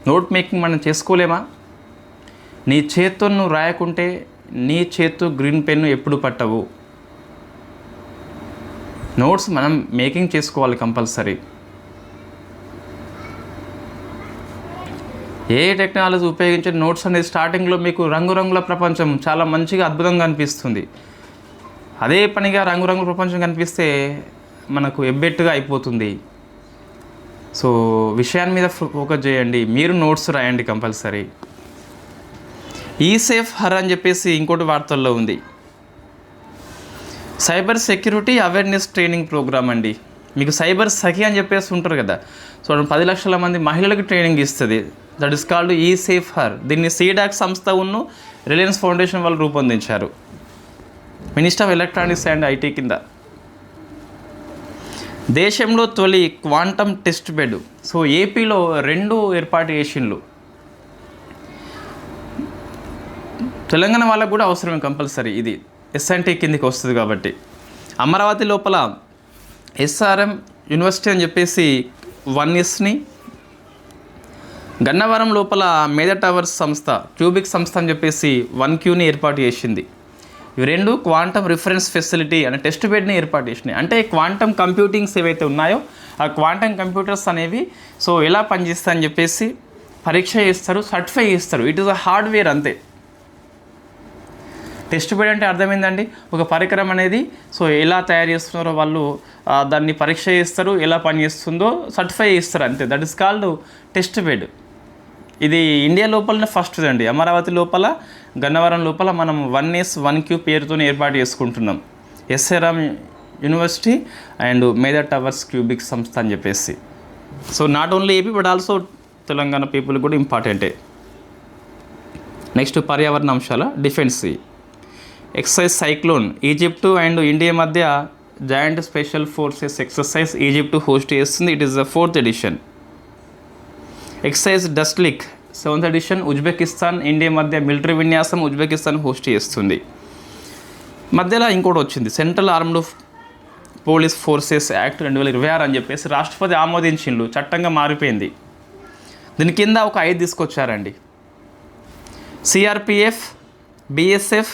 నోట్ మేకింగ్ మనం చేసుకోలేమా? నీ చేత్తో నువ్వు రాయకుంటే నీ చేత్తో గ్రీన్ పెన్ను ఎప్పుడు పట్టవు. నోట్స్ మనం మేకింగ్ చేసుకోవాలి కంపల్సరీ. ఏ టెక్నాలజీ ఉపయోగించే నోట్స్ అనేది స్టార్టింగ్లో మీకు రంగురంగుల ప్రపంచం చాలా మంచిగా అద్భుతంగా అనిపిస్తుంది. అదే పనిగా రంగురంగుల ప్రపంచం కనిపిస్తే మనకు ఎబ్బెట్టుగా అయిపోతుంది. సో విషయాన్ని మీద ఫోకస్ చేయండి. మీరు నోట్స్ రాయండి కంపల్సరీ. ఈసేఫ్ హర్ అని చెప్పేసి ఇంకోటి వార్తల్లో ఉంది. Cyber security awareness training program అండి. మీకు సైబర్ సఖి అని చెప్పేసి ఉంటారు కదా. సో 10 లక్షల మంది మహిళలకు ట్రైనింగ్ ఇస్తుంది. That is called e safe her. దీన్ని సీడాక్ సంస్థ ఉన్న రిలయన్స్ ఫౌండేషన్ వాళ్ళు రూపొందించారు. Minister of electronics and IT కింద. దేశంలో తొలి క్వాంటమ్ టెస్ట్ బెడ్. సో ఏపీలో 2 ఏర్పాటు చేసిండ్లు. తెలంగాణ వాళ్ళకు కూడా అవసరమే కంపల్సరీ. ఇది ఎస్ఎన్టీ కిందకి వస్తుంది కాబట్టి. అమరావతి లోపల ఎస్ఆర్ఎం యూనివర్సిటీ అని చెప్పేసి 1Sని, గన్నవరం లోపల మేధా టవర్స్ సంస్థ, క్యూబిక్ సంస్థ అని చెప్పేసి 1Qని ఏర్పాటు చేసింది. ఇవి 2 క్వాంటమ్ రిఫరెన్స్ ఫెసిలిటీ అనే టెస్ట్ బెడ్ని ఏర్పాటు చేసినాయి. అంటే క్వాంటమ్ కంప్యూటింగ్స్ ఏవైతే ఉన్నాయో ఆ క్వాంటమ్ కంప్యూటర్స్ అనేవి సో ఎలా పనిచేస్తాయని చెప్పేసి పరీక్ష చేస్తారు, సర్టిఫై చేస్తారు. ఇట్ ఈస్ అ హార్డ్వేర్ అంతే. టెస్ట్ బెడ్ అంటే అర్థమైందండి. ఒక పరికరం అనేది సో ఎలా తయారు చేస్తున్నారో వాళ్ళు దాన్ని పరీక్ష చేస్తారు, ఎలా పనిచేస్తుందో సర్టిఫై చేస్తారు అంతే. That is called test bed. ఇది ఇండియా లోపలనే ఫస్ట్ అండి. అమరావతి లోపల, గన్నవరం లోపల మనం 1S 1Q పేరుతో ఏర్పాటు చేసుకుంటున్నాం. SRM university and Medha towers cubic సంస్థ అని చెప్పేసి. So not only AP but also Telangana people కూడా ఇంపార్టెంటే. నెక్స్ట్ పర్యావరణ అంశాల defence. Exercise cyclone. Egypt and India మధ్య joint special forces exercise Egypt host చేస్తుంది. It is the 4th edition. Exercise Dustlik 7th edition. Uzbekistan India మధ్య military విన్యాసం Uzbekistan host చేస్తుంది. మధ్యలో ఇంకోటి వచ్చింది, central armed police forces act 2026 అని చెప్పేసి రాష్ట్రపతి ఆమోదించిండ్రు. చట్టంగా మారిపోయింది. దీని కింద ఒక 5 తీసుకొచ్చారండి. CRPF, BSF,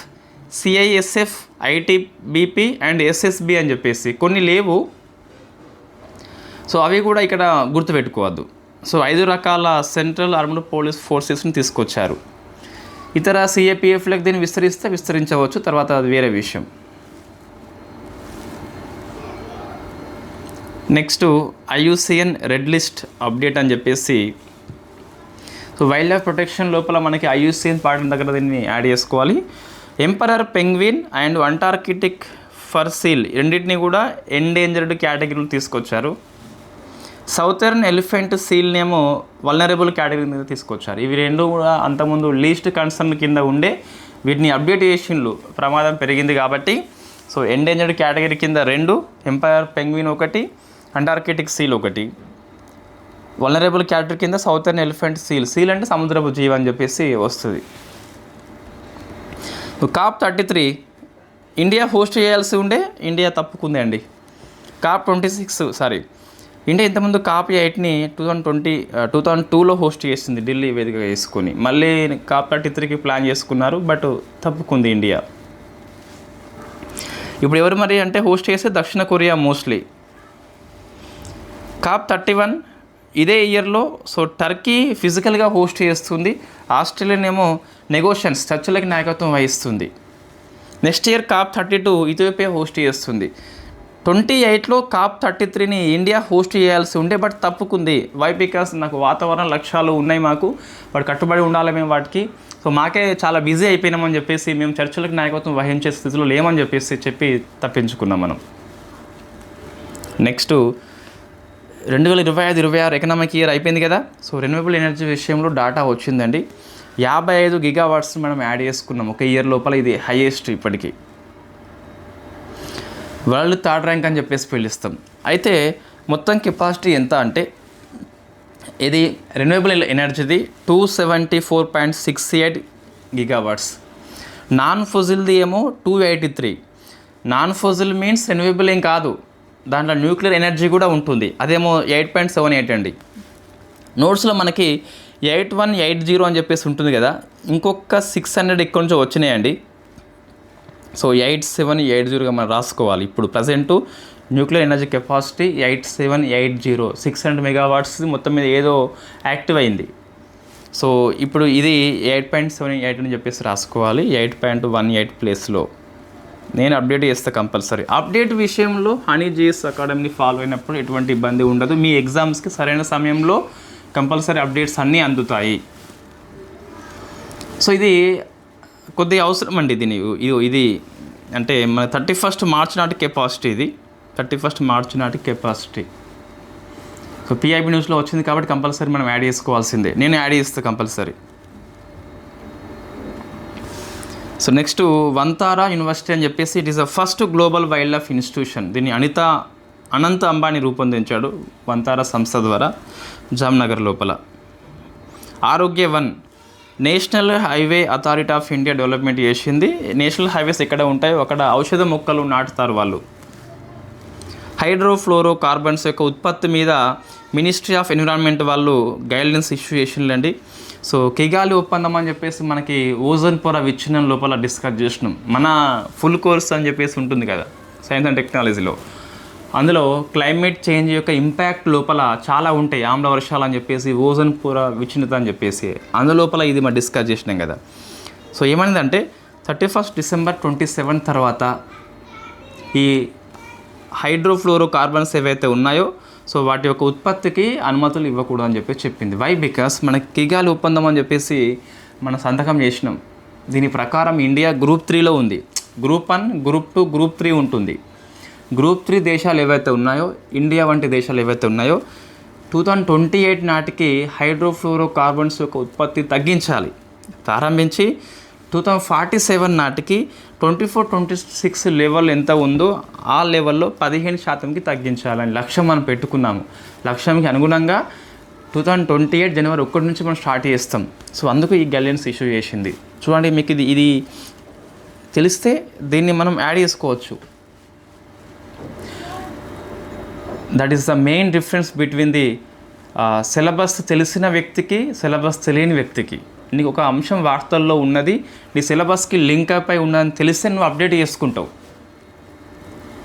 CISF, ITBP and SSB అని చెప్పేసి కొన్ని లేవు. సో అవి కూడా ఇక్కడ గుర్తుపెట్టుకోవద్దు. సో 5 రకాల సెంట్రల్ ఆర్మ్డ్ పోలీస్ ఫోర్సెస్ని తీసుకొచ్చారు. ఇతర సిఏపిఎఫ్లకు దీన్ని విస్తరించవచ్చు, తర్వాత అది వేరే విషయం. Next IUCN red list update అని చెప్పేసి. సో వైల్డ్ లైఫ్ ప్రొటెక్షన్ లోపల మనకి ఐయుసిఎన్ పార్టీ దగ్గర దీన్ని యాడ్ చేసుకోవాలి. Emperor penguin and Antarctic for seal రెండింటిని కూడా ఎండేంజర్డ్ కేటగిరీలు తీసుకొచ్చారు. సౌతర్న్ ఎలిఫెంట్ సీల్నేమో వల్నరబుల్ కేటగిరీ మీద తీసుకొచ్చారు. ఇవి 2 కూడా అంతకుముందు లీస్ట్ కన్సర్న్ కింద ఉండే, వీటిని అప్డేట్ చేసిండ్రు ప్రమాదం పెరిగింది కాబట్టి. సో ఎండేంజర్డ్ కేటగిరీ కింద 2, emperor penguin 1, Antarctic seal 1. Vulnerable category కింద సౌతర్న్ ఎలిఫెంట్ సీల్. సీల్ అంటే సముద్రపు జీవి అని చెప్పేసి వస్తుంది. COP 33 ఇండియా హోస్ట్ చేయాల్సి ఉండే ఇండియా తప్పుకుంది అండి. COP 26 ఇండియా ఇంతకుముందు COP 8ని 2002లో హోస్ట్ చేసింది ఢిల్లీ వేదికగా వేసుకొని. మళ్ళీ COP 33కి ప్లాన్ చేసుకున్నారు, బట్ తప్పుకుంది ఇండియా. ఇప్పుడు ఎవరు మరి అంటే హోస్ట్ చేస్తే దక్షిణ కొరియా మోస్ట్లీ. COP 31 ఇదే ఇయర్లో సో టర్కీ ఫిజికల్గా హోస్ట్ చేస్తుంది. ఆస్ట్రేలియన్ ఏమో నెగోషియన్స్ చర్చలకి నాయకత్వం వహిస్తుంది. Next year COP32 Ethiopia host చేస్తుంది. 28లో COP33ని ఇండియా హోస్ట్ చేయాల్సి ఉండే బట్ తప్పుకుంది. వై? బికాస్ నాకు వాతావరణ లక్ష్యాలు ఉన్నాయి, మాకు వాటి కట్టుబడి ఉండాలి మేము వాటికి. సో మాకే చాలా బిజీ అయిపోయినామని చెప్పేసి మేము చర్చలకు నాయకత్వం వహించే స్థితిలో లేమని చెప్పి తప్పించుకున్నాం మనం. నెక్స్ట్ 2025-26 ఎకనామిక్ ఇయర్ అయిపోయింది కదా. సో రెన్యూవబుల్ ఎనర్జీ విషయంలో డాటా వచ్చిందండి. 55 గిగావాట్స్ మనం యాడ్ చేసుకున్నాం ఒక ఇయర్ లోపల. ఇది హైయెస్ట్ ఇప్పటికీ, వరల్డ్ థర్డ్ ర్యాంక్ అని చెప్పేసి పిలుస్తాం. అయితే మొత్తం కెపాసిటీ ఎంత అంటే ఇది రెన్యూవబుల్ ఎనర్జీది 274.68 గిగావాట్స్. నాన్ ఫొజిల్ది ఏమో 283. నాన్ ఫొజిల్ మీన్స్ రెన్యూవబుల్ ఏం కాదు, దాంట్లో న్యూక్లియర్ ఎనర్జీ కూడా ఉంటుంది. అదేమో 8.78 అండి. నోట్స్లో మనకి 8180 అని చెప్పేసి ఉంటుంది కదా, ఇంకొక 600 ఇక్కడ నుంచి వచ్చినాయండి. సో 8780గా మనం రాసుకోవాలి. ఇప్పుడు present nuclear energy capacity 8780, 600 megawatts మొత్తం మీద ఏదో యాక్టివ్ అయింది. సో ఇప్పుడు ఇది 8.78 అని చెప్పేసి రాసుకోవాలి. 8.18 ప్లేస్లో నేను అప్డేట్ చేస్తా కంపల్సరీ. అప్డేట్ విషయంలో హనీ జీఎస్ అకాడమీని ఫాలో అయినప్పుడు ఎటువంటి ఇబ్బంది ఉండదు. మీ ఎగ్జామ్స్కి సరైన సమయంలో కంపల్సరీ అప్డేట్స్ అన్నీ అందుతాయి. సో ఇది కొద్దిగా అవసరం అండి. ఇది అంటే మన 31 మార్చ్ నాటి కెపాసిటీ. ఇది 31 మార్చ్ నాటి కెపాసిటీ. సో పిఐబి న్యూస్లో వచ్చింది కాబట్టి కంపల్సరీ మనం యాడ్ చేసుకోవాల్సిందే. నేను యాడ్ చేస్తాను compulsory. So next Vantara university అని చెప్పేసి it is the first global wild life institution. దీన్ని అనంత అంబానీ రూపొందించాడు వంతారా సంస్థ ద్వారా జామ్నగర్ లోపల. ఆరోగ్య one national highway authority of India development చేసింది. నేషనల్ హైవేస్ ఎక్కడ ఉంటాయో అక్కడ ఔషధ మొక్కలు నాటుతారు వాళ్ళు. హైడ్రోఫ్లోరో కార్బన్స్ యొక్క ఉత్పత్తి మీద మినిస్ట్రీ ఆఫ్ ఎన్విరాన్మెంట్ వాళ్ళు గైడ్లైన్స్ ఇష్యూ చేసిందండి. సో కిగాలి ఒప్పందం అని చెప్పేసి మనకి ఓజోన్ పొర విచ్ఛిన్నం లోపల డిస్కస్ చేసినాం. మన ఫుల్ కోర్స్ అని చెప్పేసి ఉంటుంది కదా సైన్స్ అండ్ టెక్నాలజీలో, అందులో క్లైమేట్ చేంజ్ యొక్క ఇంపాక్ట్ లోపల చాలా ఉంటాయి. ఆమ్ల వర్షాలు అని చెప్పేసి, ఓజోన్ పొర విచ్ఛిన్నత అని చెప్పేసి అందులోపల ఇది మనం డిస్కస్ చేసినాం కదా. సో ఏమైందంటే 31 డిసెంబర్ 27 తర్వాత ఈ హైడ్రోఫ్లోరో కార్బన్స్ ఏవైతే ఉన్నాయో సో వాటి యొక్క ఉత్పత్తికి అనుమతులు ఇవ్వకూడదు అని చెప్పి చెప్పింది. వై? బికాస్ మనకి కిగాలి ఒప్పందం అని చెప్పేసి మనం సంతకం చేసినాం. దీని ప్రకారం ఇండియా గ్రూప్ 3లో ఉంది. గ్రూప్ 1, గ్రూప్ 2, గ్రూప్ 3 ఉంటుంది. గ్రూప్ 3 దేశాలు ఏవైతే ఉన్నాయో, ఇండియా వంటి దేశాలు ఏవైతే ఉన్నాయో 2028 నాటికి హైడ్రోఫ్లోరో కార్బన్స్ యొక్క ఉత్పత్తి తగ్గించాలి. ప్రారంభించి 2047 నాటికి 24-26 లెవెల్ ఎంత ఉందో ఆ లెవెల్లో 15%కి తగ్గించాలని లక్ష్యం మనం పెట్టుకున్నాము. లక్ష్యానికి అనుగుణంగా 2028 జనవరి 1 నుంచి మనం స్టార్ట్ చేస్తాం. సో అందుకు ఈ గైడ్లైన్స్ ఇష్యూ చేసింది. చూడండి, మీకు ఇది తెలిస్తే దీన్ని మనం యాడ్ చేసుకోవచ్చు. That is the main difference between the syllabus తెలిసిన వ్యక్తికి, సిలబస్ తెలియని వ్యక్తికి. నీకు ఒక అంశం వార్తల్లో ఉన్నది, నీ సిలబస్కి లింక్ అయి ఉన్నదని తెలిస్తే నువ్వు అప్డేట్ చేసుకుంటావు.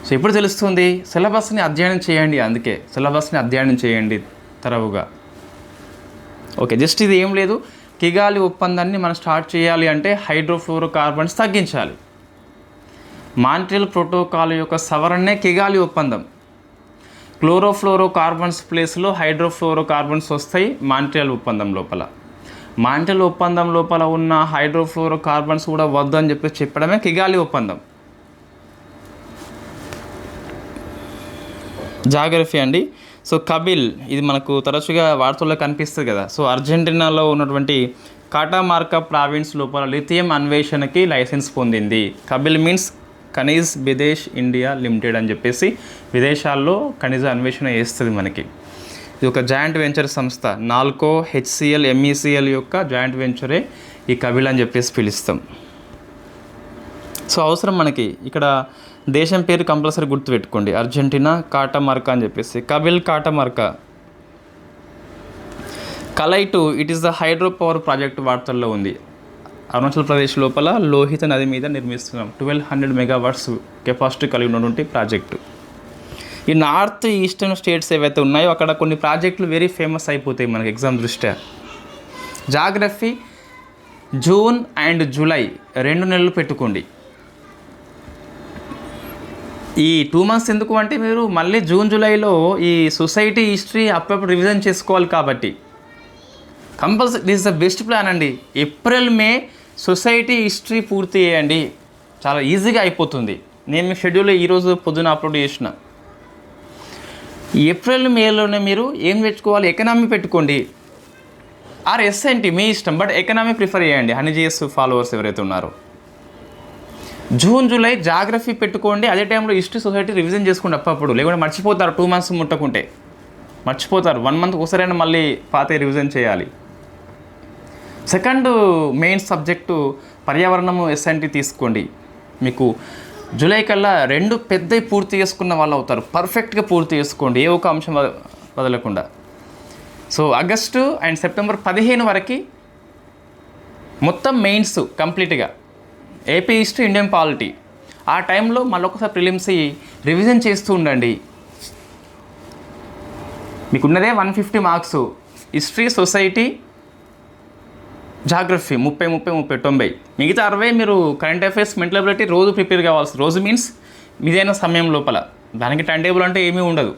సో ఎప్పుడు తెలుస్తుంది? సిలబస్ని అధ్యయనం చేయండి. అందుకే సిలబస్ని అధ్యయనం చేయండి తరవుగా. ఓకే, జస్ట్ ఇది ఏం లేదు. కిగాలి ఒప్పందాన్ని మనం స్టార్ట్ చేయాలి అంటే హైడ్రోఫ్లోరో కార్బన్స్ తగ్గించాలి. మాంట్రియల్ ప్రోటోకాల్ యొక్క సవరణనే కిగాలి ఒప్పందం. క్లోరోఫ్లోరో కార్బన్స్ ప్లేస్లో హైడ్రోఫ్లోరో కార్బన్స్ వస్తాయి మాంట్రియల్ ఒప్పందం లోపల. మాంట్రియల్ ఒప్పందం లోపల ఉన్న హైడ్రోఫ్లోరో కార్బన్స్ కూడా వద్దు అని చెప్పి చెప్పడమే కిగాలి ఒప్పందం. జాగ్రఫీ అండి. సో కబిల్, ఇది మనకు తరచుగా వార్తల్లో కనిపిస్తుంది కదా. సో అర్జెంటీనాలో ఉన్నటువంటి కాటామార్కా ప్రావిన్స్ లోపల లిథియం అన్వేషణకి లైసెన్స్ పొందింది. కబిల్ మీన్స్ ఖనిజ్ బిదేశ్ ఇండియా లిమిటెడ్ అని చెప్పేసి విదేశాల్లో ఖనిజ అన్వేషణ చేస్తుంది మనకి. ఇది ఒక జాయింట్ వెంచర్ సంస్థ. నాల్కో, HCL, MECL యొక్క జాయింట్ వెంచరే ఈ కబిల్ అని చెప్పేసి పిలుస్తాం. సో అవసరం మనకి ఇక్కడ దేశం పేరు కంపల్సరీ గుర్తుపెట్టుకోండి. అర్జెంటీనా కాటామార్కా అని చెప్పేసి. కబిల్ కాటామార్కా. కలైటు, it is the hydro power project వార్తల్లో ఉంది. అరుణాచల్ ప్రదేశ్ లోపల లోహిత నది మీద నిర్మిస్తున్నాం. 1200 మెగావాట్స్ కెపాసిటీ కలిగి ఉన్నటువంటి ప్రాజెక్టు. ఈ నార్త్ ఈస్టర్న్ స్టేట్స్ ఏవైతే ఉన్నాయో అక్కడ కొన్ని ప్రాజెక్టులు వెరీ ఫేమస్ అయిపోతాయి మనకి ఎగ్జామ్ దృష్ట్యా. జాగ్రఫీ జూన్ అండ్ జూలై 2 నెలలు పెట్టుకోండి. ఈ 2 మంత్స్ ఎందుకు అంటే మీరు మళ్ళీ జూన్ జూలైలో ఈ సొసైటీ హిస్టరీ అప్పుడప్పుడు రివిజన్ చేసుకోవాలి కాబట్టి compulsory this is the best plan అండి. ఏప్రిల్ మే సొసైటీ హిస్టరీ పూర్తి చేయండి, చాలా ఈజీగా అయిపోతుంది. నేను మీ షెడ్యూల్లో ఈరోజు పొద్దున అప్లోడ్ చేసిన. ఏప్రిల్ మేలోనే మీరు ఏం పెట్టుకోవాలి, ఎకనామీ పెట్టుకోండి ఆర్ ఎస్ఎన్టీ మీ ఇష్టం, బట్ ఎకనామీ ప్రిఫర్ చేయండి హనీజీఎస్ ఫాలోవర్స్ ఎవరైతే ఉన్నారో. జూన్ జూలై జాగ్రఫీ పెట్టుకోండి, అదే టైంలో హిస్టరీ సొసైటీ రివిజన్ చేసుకోండి అప్పుడప్పుడు, లేకుంటే మర్చిపోతారు. 2 మంత్స్ ముట్టకుంటే మర్చిపోతారు. 1 మంత్ ఒకసారైనా మళ్ళీ పాత రివిజన్ చేయాలి. సెకండ్ మెయిన్ సబ్జెక్టు పర్యావరణము ఎస్ఎన్టీ తీసుకోండి. మీకు జూలై కల్లా 2 పెద్దవి పూర్తి చేసుకున్న వాళ్ళు అవుతారు. పర్ఫెక్ట్గా పూర్తి చేసుకోండి, ఏ ఒక అంశం వదలకుండా. సో ఆగస్టు అండ్ సెప్టెంబర్ 15 వరకు మొత్తం మెయిన్స్ కంప్లీట్గా ఏపీ హిస్టరీ, ఇండియన్ పాలిటీ. ఆ టైంలో మళ్ళొకసారి ప్రిలిమ్స్ రివిజన్ చేస్తూ ఉండండి. మీకున్నదే 150 మార్క్స్, హిస్టరీ, సొసైటీ, జాగ్రఫీ 30 మిగతా 60 మీరు కరెంట్ అఫైర్స్, మెంటల్ అబిలిటీ రోజు ప్రిపేర్ కావాల్సి. రోజు మీన్స్ మీదైన సమయం లోపల, దానికి టైం టేబుల్ అంటే ఏమీ ఉండదు.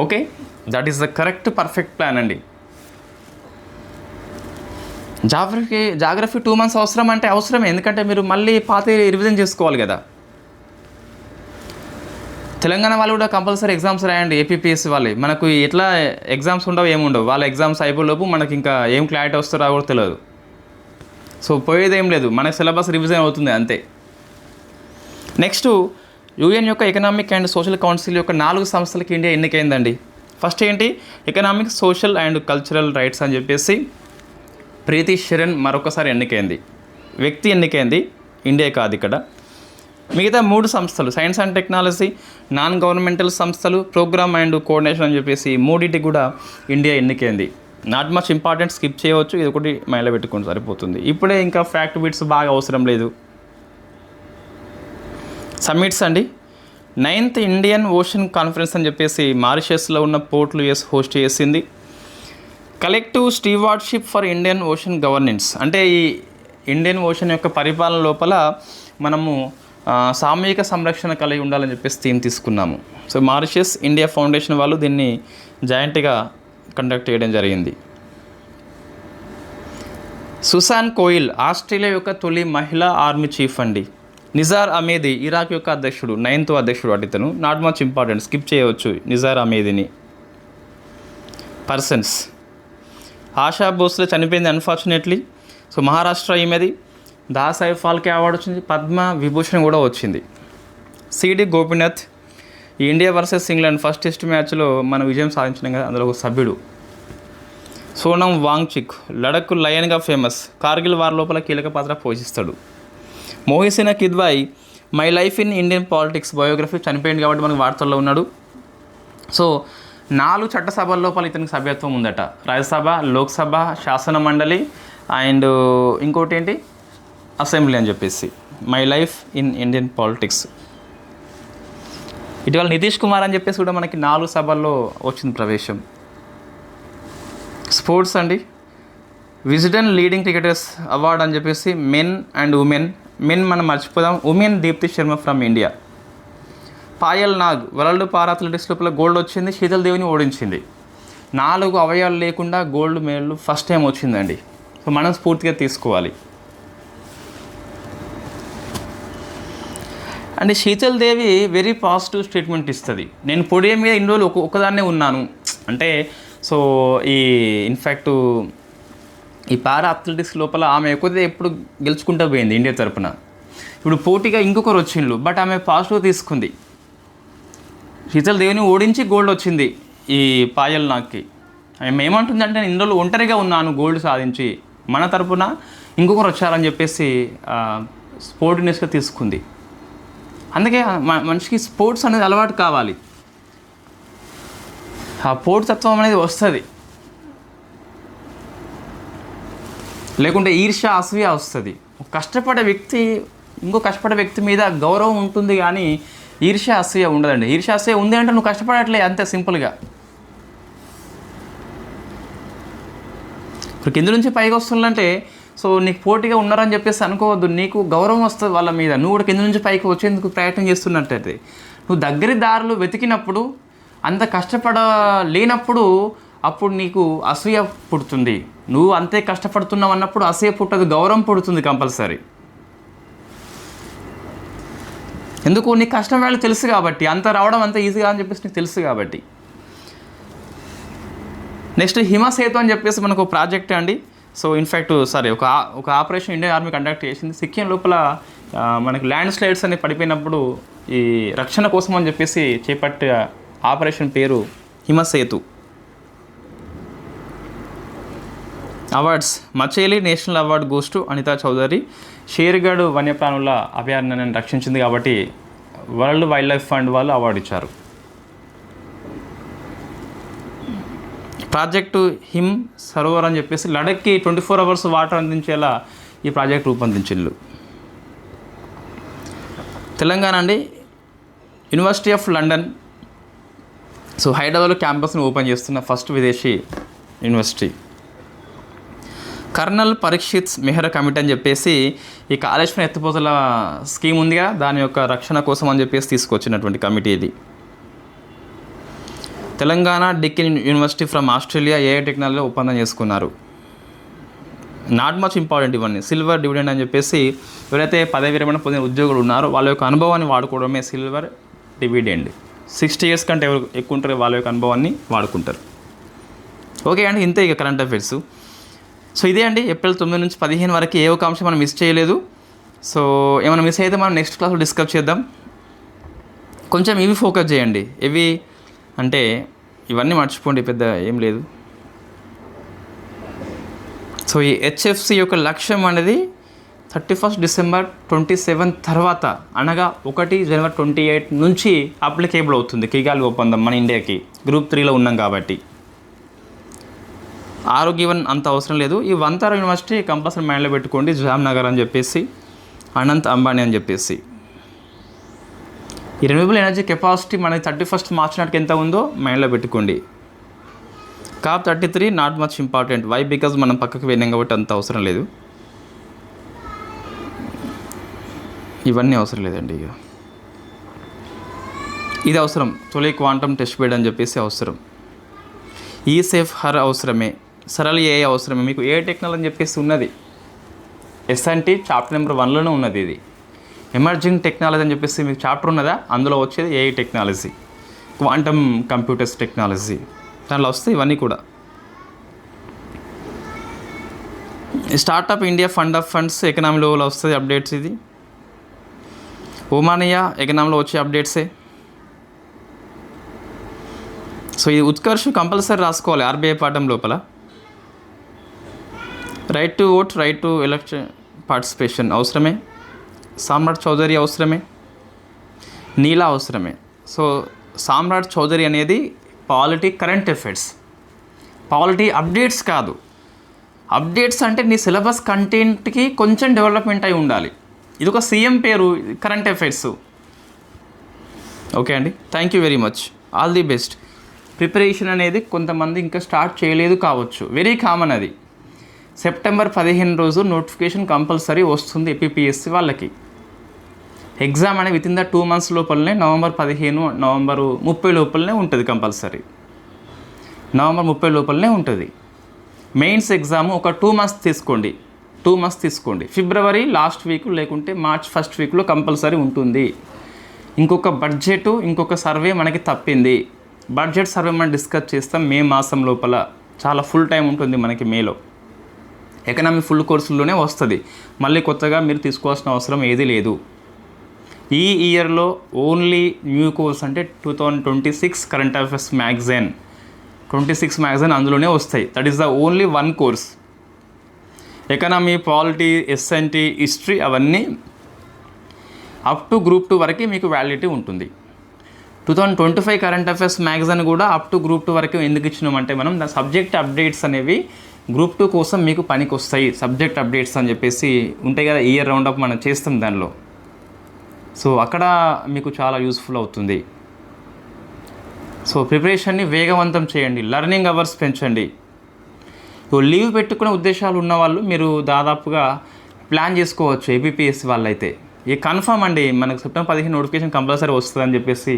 Okay, that is the correct perfect plan అండి. జాగ్రఫీ 2 మంత్స్ అవసరం అంటే అవసరమే, ఎందుకంటే మీరు మళ్ళీ పాత రివిజన్ చేసుకోవాలి కదా. తెలంగాణ వాళ్ళు కూడా కంపల్సరీ ఎగ్జామ్స్ రాయండి. ఏపీపీఎస్సీ వాళ్ళు మనకు ఎట్లా ఎగ్జామ్స్ ఉండవు, ఏముండవు. వాళ్ళ ఎగ్జామ్స్ అయిపోలోపు మనకి ఇంకా ఏం క్లారిటీ వస్తారో కూడా తెలియదు. సో పోయేదేం లేదు, మన సిలబస్ రివిజన్ అవుతుంది అంతే. నెక్స్ట్, యూఎన్ యొక్క ఎకనామిక్ అండ్ సోషల్ కౌన్సిల్ యొక్క 4 సంస్థలకి ఇండియా ఎన్నికైందండి. ఫస్ట్ ఏంటి, economic, social and cultural rights అని చెప్పేసి ప్రీతి షరణ్ మరొకసారి ఎన్నికైంది. వ్యక్తి ఎన్నికైంది, ఇండియా కాదు ఇక్కడ. మిగతా 3 సంస్థలు, science and technology, non governmental సంస్థలు, ప్రోగ్రామ్ అండ్ కోఆర్డినేషన్ అని చెప్పేసి 3 కూడా ఇండియా ఎన్నికైంది. నాట్ మచ్ ఇంపార్టెంట్, స్కిప్ చేయవచ్చు. ఇది ఒకటి మైండ్లో పెట్టుకుంటే సరిపోతుంది. ఇప్పుడే ఇంకా ఫ్యాక్ట్ బిట్స్ బాగా అవసరం లేదు. సమ్మిట్స్ అండి. 9th ఇండియన్ ఓషన్ కాన్ఫరెన్స్ అని చెప్పేసి మారిషస్లో ఉన్న పోర్ట్ లూయిస్ హోస్ట్ చేసింది. Collective stewardship for Indian ocean governance అంటే ఈ ఇండియన్ ఓషన్ యొక్క పరిపాలన లోపల మనము సామూహిక సంరక్షణ కలిగి ఉండాలని చెప్పేసి థీమ్ తీసుకున్నాము. సో మారిషస్ ఇండియా ఫౌండేషన్ వాళ్ళు దీన్ని జాయింట్గా కండక్ట్ చేయడం జరిగింది. సుసాన్ కోయిల్ ఆస్ట్రేలియా యొక్క తొలి మహిళా ఆర్మీ చీఫ్ అండి. నిజార్ అమేది ఇరాక్ యొక్క అధ్యక్షుడు, 9th అధ్యక్షుడు అడితను. నాట్ మచ్ ఇంపార్టెంట్, స్కిప్ చేయవచ్చు నిజార్ అమేదిని. పర్సన్స్, ఆశా భోస్లే చనిపోయింది అన్ఫార్చునేట్లీ. సో మహారాష్ట్ర ఈమెది. దాసాహెబ్ ఫాల్కే అవార్డు వచ్చింది, పద్మ విభూషణ్ కూడా వచ్చింది. C D Gopinath, India versus England first test మ్యాచ్లో మనం విజయం సాధించినాం కదా, అందులో ఒక సభ్యుడు. సోనం వాంగ్చుక్ లడక్ లయన్గా ఫేమస్, కార్గిల్ వార్ లోపల కీలక పాత్ర పోషిస్తాడు. Mohsina Kidwai my life in Indian politics biography, చనిపోయింది కాబట్టి మనకు వార్తల్లో ఉన్నాడు. సో 4 చట్టసభల లోపల ఇతనికి సభ్యత్వం ఉందట. రాజ్యసభ, లోక్సభ, శాసన మండలి అండ్ ఇంకోటి ఏంటి అసెంబ్లీ అని చెప్పేసి. My life in Indian politics. ఇటీవల నితీష్ కుమార్ అని చెప్పేసి కూడా మనకి 4 సభల్లో వచ్చింది ప్రవేశం. స్పోర్ట్స్ అండి. విజిడెన్ లీడింగ్ క్రికెటర్స్ అవార్డు అని చెప్పేసి మెన్ అండ్ ఉమెన్. మెన్ మనం మర్చిపోదాం, women Deepti Sharma from India. Payal Nag world para athletics లోపల గోల్డ్ వచ్చింది, శీతల్ దేవిని ఓడించింది. 4 అవయవాలు లేకుండా గోల్డ్ మెడల్ ఫస్ట్ టైం వచ్చిందండి. సో మనం స్ఫూర్తిగా తీసుకోవాలి. And Sheetal Devi very positive statement ఇస్తుంది. నేను పొడియం మీద ఇన్ని రోజులు ఒకదాన్నే ఉన్నాను అంటే. సో ఈ ఇన్ఫ్యాక్ట్ ఈ పారా అథ్లెటిక్స్ లోపల ఆమె ఎప్పుడు గెలుచుకుంటూ పోయింది ఇండియా తరపున. ఇప్పుడు పోటీగా ఇంకొకరు వచ్చిండ్రు, బట్ ఆమె పాజిటివ్ తీసుకుంది. శీతల్ దేవిని ఓడించి గోల్డ్ వచ్చింది ఈ పాయల్ నాగ్కి. ఆమె ఏమంటుందంటే, నేను ఇన్ని రోజులు ఒంటరిగా ఉన్నాను గోల్డ్ సాధించి, మన తరపున ఇంకొకరు వచ్చారని చెప్పేసి స్పోర్టినెస్గా తీసుకుంది. అందుకే మనిషికి స్పోర్ట్స్ అనేది అలవాటు కావాలి. ఆ పోటీతత్వం అనేది వస్తుంది, లేకుంటే ఈర్ష్య, అసూయ వస్తుంది. కష్టపడే వ్యక్తి ఇంకో కష్టపడే వ్యక్తి మీద గౌరవం ఉంటుంది, కానీ ఈర్ష్య, అసూయ ఉండదండి. ఈర్ష్య, అసూయ ఉంది అంటే నువ్వు కష్టపడట్లే, అంతే సింపుల్గా. ఇప్పుడు కింద నుంచి పైకి వస్తుందంటే సో నీకు పోటీగా ఉన్నారని చెప్పేసి అనుకోవద్దు. నీకు గౌరవం వస్తుంది వాళ్ళ మీద, నువ్వు కూడా కింద నుంచి పైకి వచ్చేందుకు ప్రయత్నం చేస్తున్నట్టయితే. నువ్వు దగ్గరి దారులు వెతికినప్పుడు, అంత కష్టపడలేనప్పుడు అప్పుడు నీకు అసూయ పుడుతుంది. నువ్వు అంతే కష్టపడుతున్నావు అన్నప్పుడు అసూయ పుట్టదు, గౌరవం పుడుతుంది కంపల్సరీ. ఎందుకు? నీకు కష్టం వాళ్ళు తెలుసు కాబట్టి, అంత రావడం అంత ఈజీగా అని చెప్పేసి నీకు తెలుసు కాబట్టి. నెక్స్ట్ హిమసేతు అని చెప్పేసి మనకు ప్రాజెక్ట్ అండి. సో ఇన్ఫ్యాక్ట్ ఒక ఆపరేషన్ ఇండియన్ ఆర్మీ కండక్ట్ చేసింది. సిక్కిం లోపల మనకి ల్యాండ్ స్లైడ్స్ అని పడిపోయినప్పుడు ఈ రక్షణ కోసం అని చెప్పేసి చేపట్టే ఆపరేషన్ పేరు Himsetu. Awards: Machli national award goes to Anita Chaudhary. Shergarh వన్యప్రాణుల అభయారణ్యాన్ని రక్షించింది కాబట్టి వరల్డ్ వైల్డ్ లైఫ్ ఫండ్ వాళ్ళు అవార్డు ఇచ్చారు. ప్రాజెక్టు హిమ్ సరోవర్ అని చెప్పేసి లడఖ్కి 24 hours వాటర్ అందించేలా ఈ ప్రాజెక్ట్ రూపొందించిండ్రు. తెలంగాణ అండి, యూనివర్సిటీ ఆఫ్ లండన్ సో హైదరాబాద్లో క్యాంపస్ని ఓపెన్ చేస్తున్న ఫస్ట్ విదేశీ university. Colonel Parikshit Mehra committee అని చెప్పేసి ఈ కాళేశ్వరం ఎత్తిపోతల స్కీమ్ ఉందిగా, దాని యొక్క రక్షణ కోసం అని చెప్పేసి తీసుకొచ్చినటువంటి కమిటీ ఇది. Telangana Deakin university from Australia AI technology ఒప్పందం చేసుకున్నారు. నాట్ మచ్ ఇంపార్టెంట్ ఇవన్నీ. సిల్వర్ డివిడెండ్ అని చెప్పేసి ఎవరైతే పదవి విరమణ పొందిన ఉద్యోగులు ఉన్నారో వాళ్ళ యొక్క అనుభవాన్ని వాడుకోవడమే సిల్వర్ డివిడెండ్. 60 years కంటే ఎవరు ఎక్కువ ఉంటారో వాళ్ళ యొక్క అనుభవాన్ని వాడుకుంటారు. ఓకే అండి, ఇంతే ఇక కరెంట్ అఫైర్స్. సో ఇదే అండి, ఏప్రిల్ 9 నుంచి 15 వరకు ఏ ఒక అంశం మనం మిస్ చేయలేదు. సో ఏమైనా మిస్ అయితే మనం నెక్స్ట్ క్లాస్లో డిస్కస్ చేద్దాం. కొంచెం ఇవి ఫోకస్ చేయండి. ఇవి అంటే ఇవన్నీ మర్చిపోండి, పెద్ద ఏం లేదు. సో ఈ హెచ్ఎఫ్సి యొక్క లక్ష్యం అనేది 31 December 27 తర్వాత, అనగా 1 January 28 నుంచి అప్లికేబుల్ అవుతుంది కిగాలి ఒప్పందం మన ఇండియాకి. గ్రూప్ 3లో ఉన్నాం కాబట్టి. ఆరోగ్యవన్ అంత అవసరం లేదు. ఈ వంతారా యూనివర్సిటీ కంపల్సరీ మైండ్లో పెట్టుకోండి. జామ్నగర్ అని చెప్పేసి, అనంత్ అంబానీ అని చెప్పేసి. ఈ రెన్యూవబుల్ ఎనర్జీ కెపాసిటీ మనకి 31 March నాటికి ఎంత ఉందో మైండ్లో పెట్టుకోండి. COP 33 not much important. Why? Because మనం పక్కకు వెళ్ళాం కాబట్టి అంత అవసరం లేదు. ఇవన్నీ అవసరం లేదండి. ఇక ఇది అవసరం. తొలి క్వాంటమ్ టెస్ట్ బెడ్ అని చెప్పేసి అవసరం. ఈ సేఫ్ హర్ అవసరమే. సరళ ఏ అవసరమే. మీకు ఏ టెక్నాలజీ అని చెప్పేసి ఉన్నది ఎస్ఎన్టీ చాప్టర్ నెంబర్ 1లోనే ఉన్నది. ఇది ఎమర్జింగ్ టెక్నాలజీ అని చెప్పేసి మీకు చాప్టర్ ఉన్నదా, అందులో వచ్చేది AI technology, quantum computers technology, దాంట్లో వస్తాయి ఇవన్నీ కూడా. Startup India fund of funds ఎకనామీలో వస్తుంది అప్డేట్స్. ఇది ఒమానియా ఎకనామీలో వచ్చే అప్డేట్సే. సో ఇది ఉత్కర్ష్ కంపల్సరీ రాసుకోవాలి ఆర్బీఐ పాఠం లోపల. Right to vote, right to election participation అవసరమే. సామ్రాట్ చౌదరి అవసరమే. నీలా అవసరమే. సో సామ్రాట్ చౌదరి అనేది polity current affairs, polity updates కాదు. అప్డేట్స్ అంటే నీ సిలబస్ కంటెంట్కి కొంచెం డెవలప్మెంట్ అయి ఉండాలి. ఇది ఒక సీఎం పేరు, కరెంట్ అఫైర్స్. ఓకే అండి, thank you very much, all the best. Preparation అనేది కొంతమంది ఇంకా స్టార్ట్ చేయలేదు కావచ్చు, వెరీ కామన్ అది. September 15 రోజు నోటిఫికేషన్ కంపల్సరీ వస్తుంది ఏపీపీఎస్సీ వాళ్ళకి. ఎగ్జామ్ అనేది విత్ ఇన్ ద 2 months లోపలనే, November 15, November 30 లోపలనే ఉంటుంది కంపల్సరీ. November 30 లోపలనే ఉంటుంది. మెయిన్స్ ఎగ్జామ్ ఒక 2 months తీసుకోండి, 2 months తీసుకోండి. February లాస్ట్ వీక్ లేకుంటే March first weekలో కంపల్సరీ ఉంటుంది. ఇంకొక బడ్జెట్, ఇంకొక సర్వే మనకి తప్పింది. బడ్జెట్ సర్వే మనం డిస్కస్ చేస్తాం మే మాసం లోపల. చాలా ఫుల్ టైం ఉంటుంది మనకి మేలో. ఎకనామీ ఫుల్ కోర్సుల్లోనే వస్తుంది. మళ్ళీ కొత్తగా మీరు తీసుకోవాల్సిన అవసరం ఏదీ లేదు. ఈ ఇయర్లో ఓన్లీ న్యూ కోర్స్ అంటే 2026 కరెంట్ అఫైర్స్ మ్యాగజైన్, 26 మ్యాగజైన్ అందులోనే వస్తాయి. That is the only 1 course. Economy, polity, SNT, history అవన్నీ అప్ టు గ్రూప్ 2 వరకు మీకు వ్యాలిడిటీ ఉంటుంది. 2025 కరెంట్ అఫైర్స్ మ్యాగజైన్ కూడా అప్ టు గ్రూప్ 2 వరకు ఎందుకు ఇచ్చినామంటే మనం ద సబ్జెక్ట్ అప్డేట్స్ అనేవి గ్రూప్ 2 కోసం మీకు పనికి వస్తాయి. సబ్జెక్ట్ అప్డేట్స్ అని చెప్పేసి ఉంటాయి కదా, ఇయర్ రౌండ్ అప్ మనం చేస్తాం దానిలో. సో అక్కడ మీకు చాలా యూస్ఫుల్ అవుతుంది. సో ప్రిపరేషన్ని వేగవంతం చేయండి, లర్నింగ్ అవర్స్ పెంచండి. లీవ్ పెట్టుకునే ఉద్దేశాలు ఉన్నవాళ్ళు మీరు దాదాపుగా ప్లాన్ చేసుకోవచ్చు. ఏపీపీఎస్సీ వాళ్ళైతే కన్ఫామ్ అండి, మనకు సెప్టెంబర్ 15 నోటిఫికేషన్ కంపల్సరీ వస్తుందని చెప్పేసి,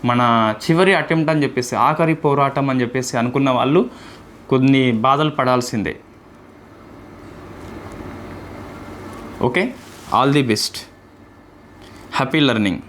మన చివరి అటెంప్ట్ అని చెప్పేసి, ఆఖరి పోరాటం అని చెప్పేసి అనుకున్న వాళ్ళు కొన్ని బాధలు పడాల్సిందే. Okay, all the best, happy learning.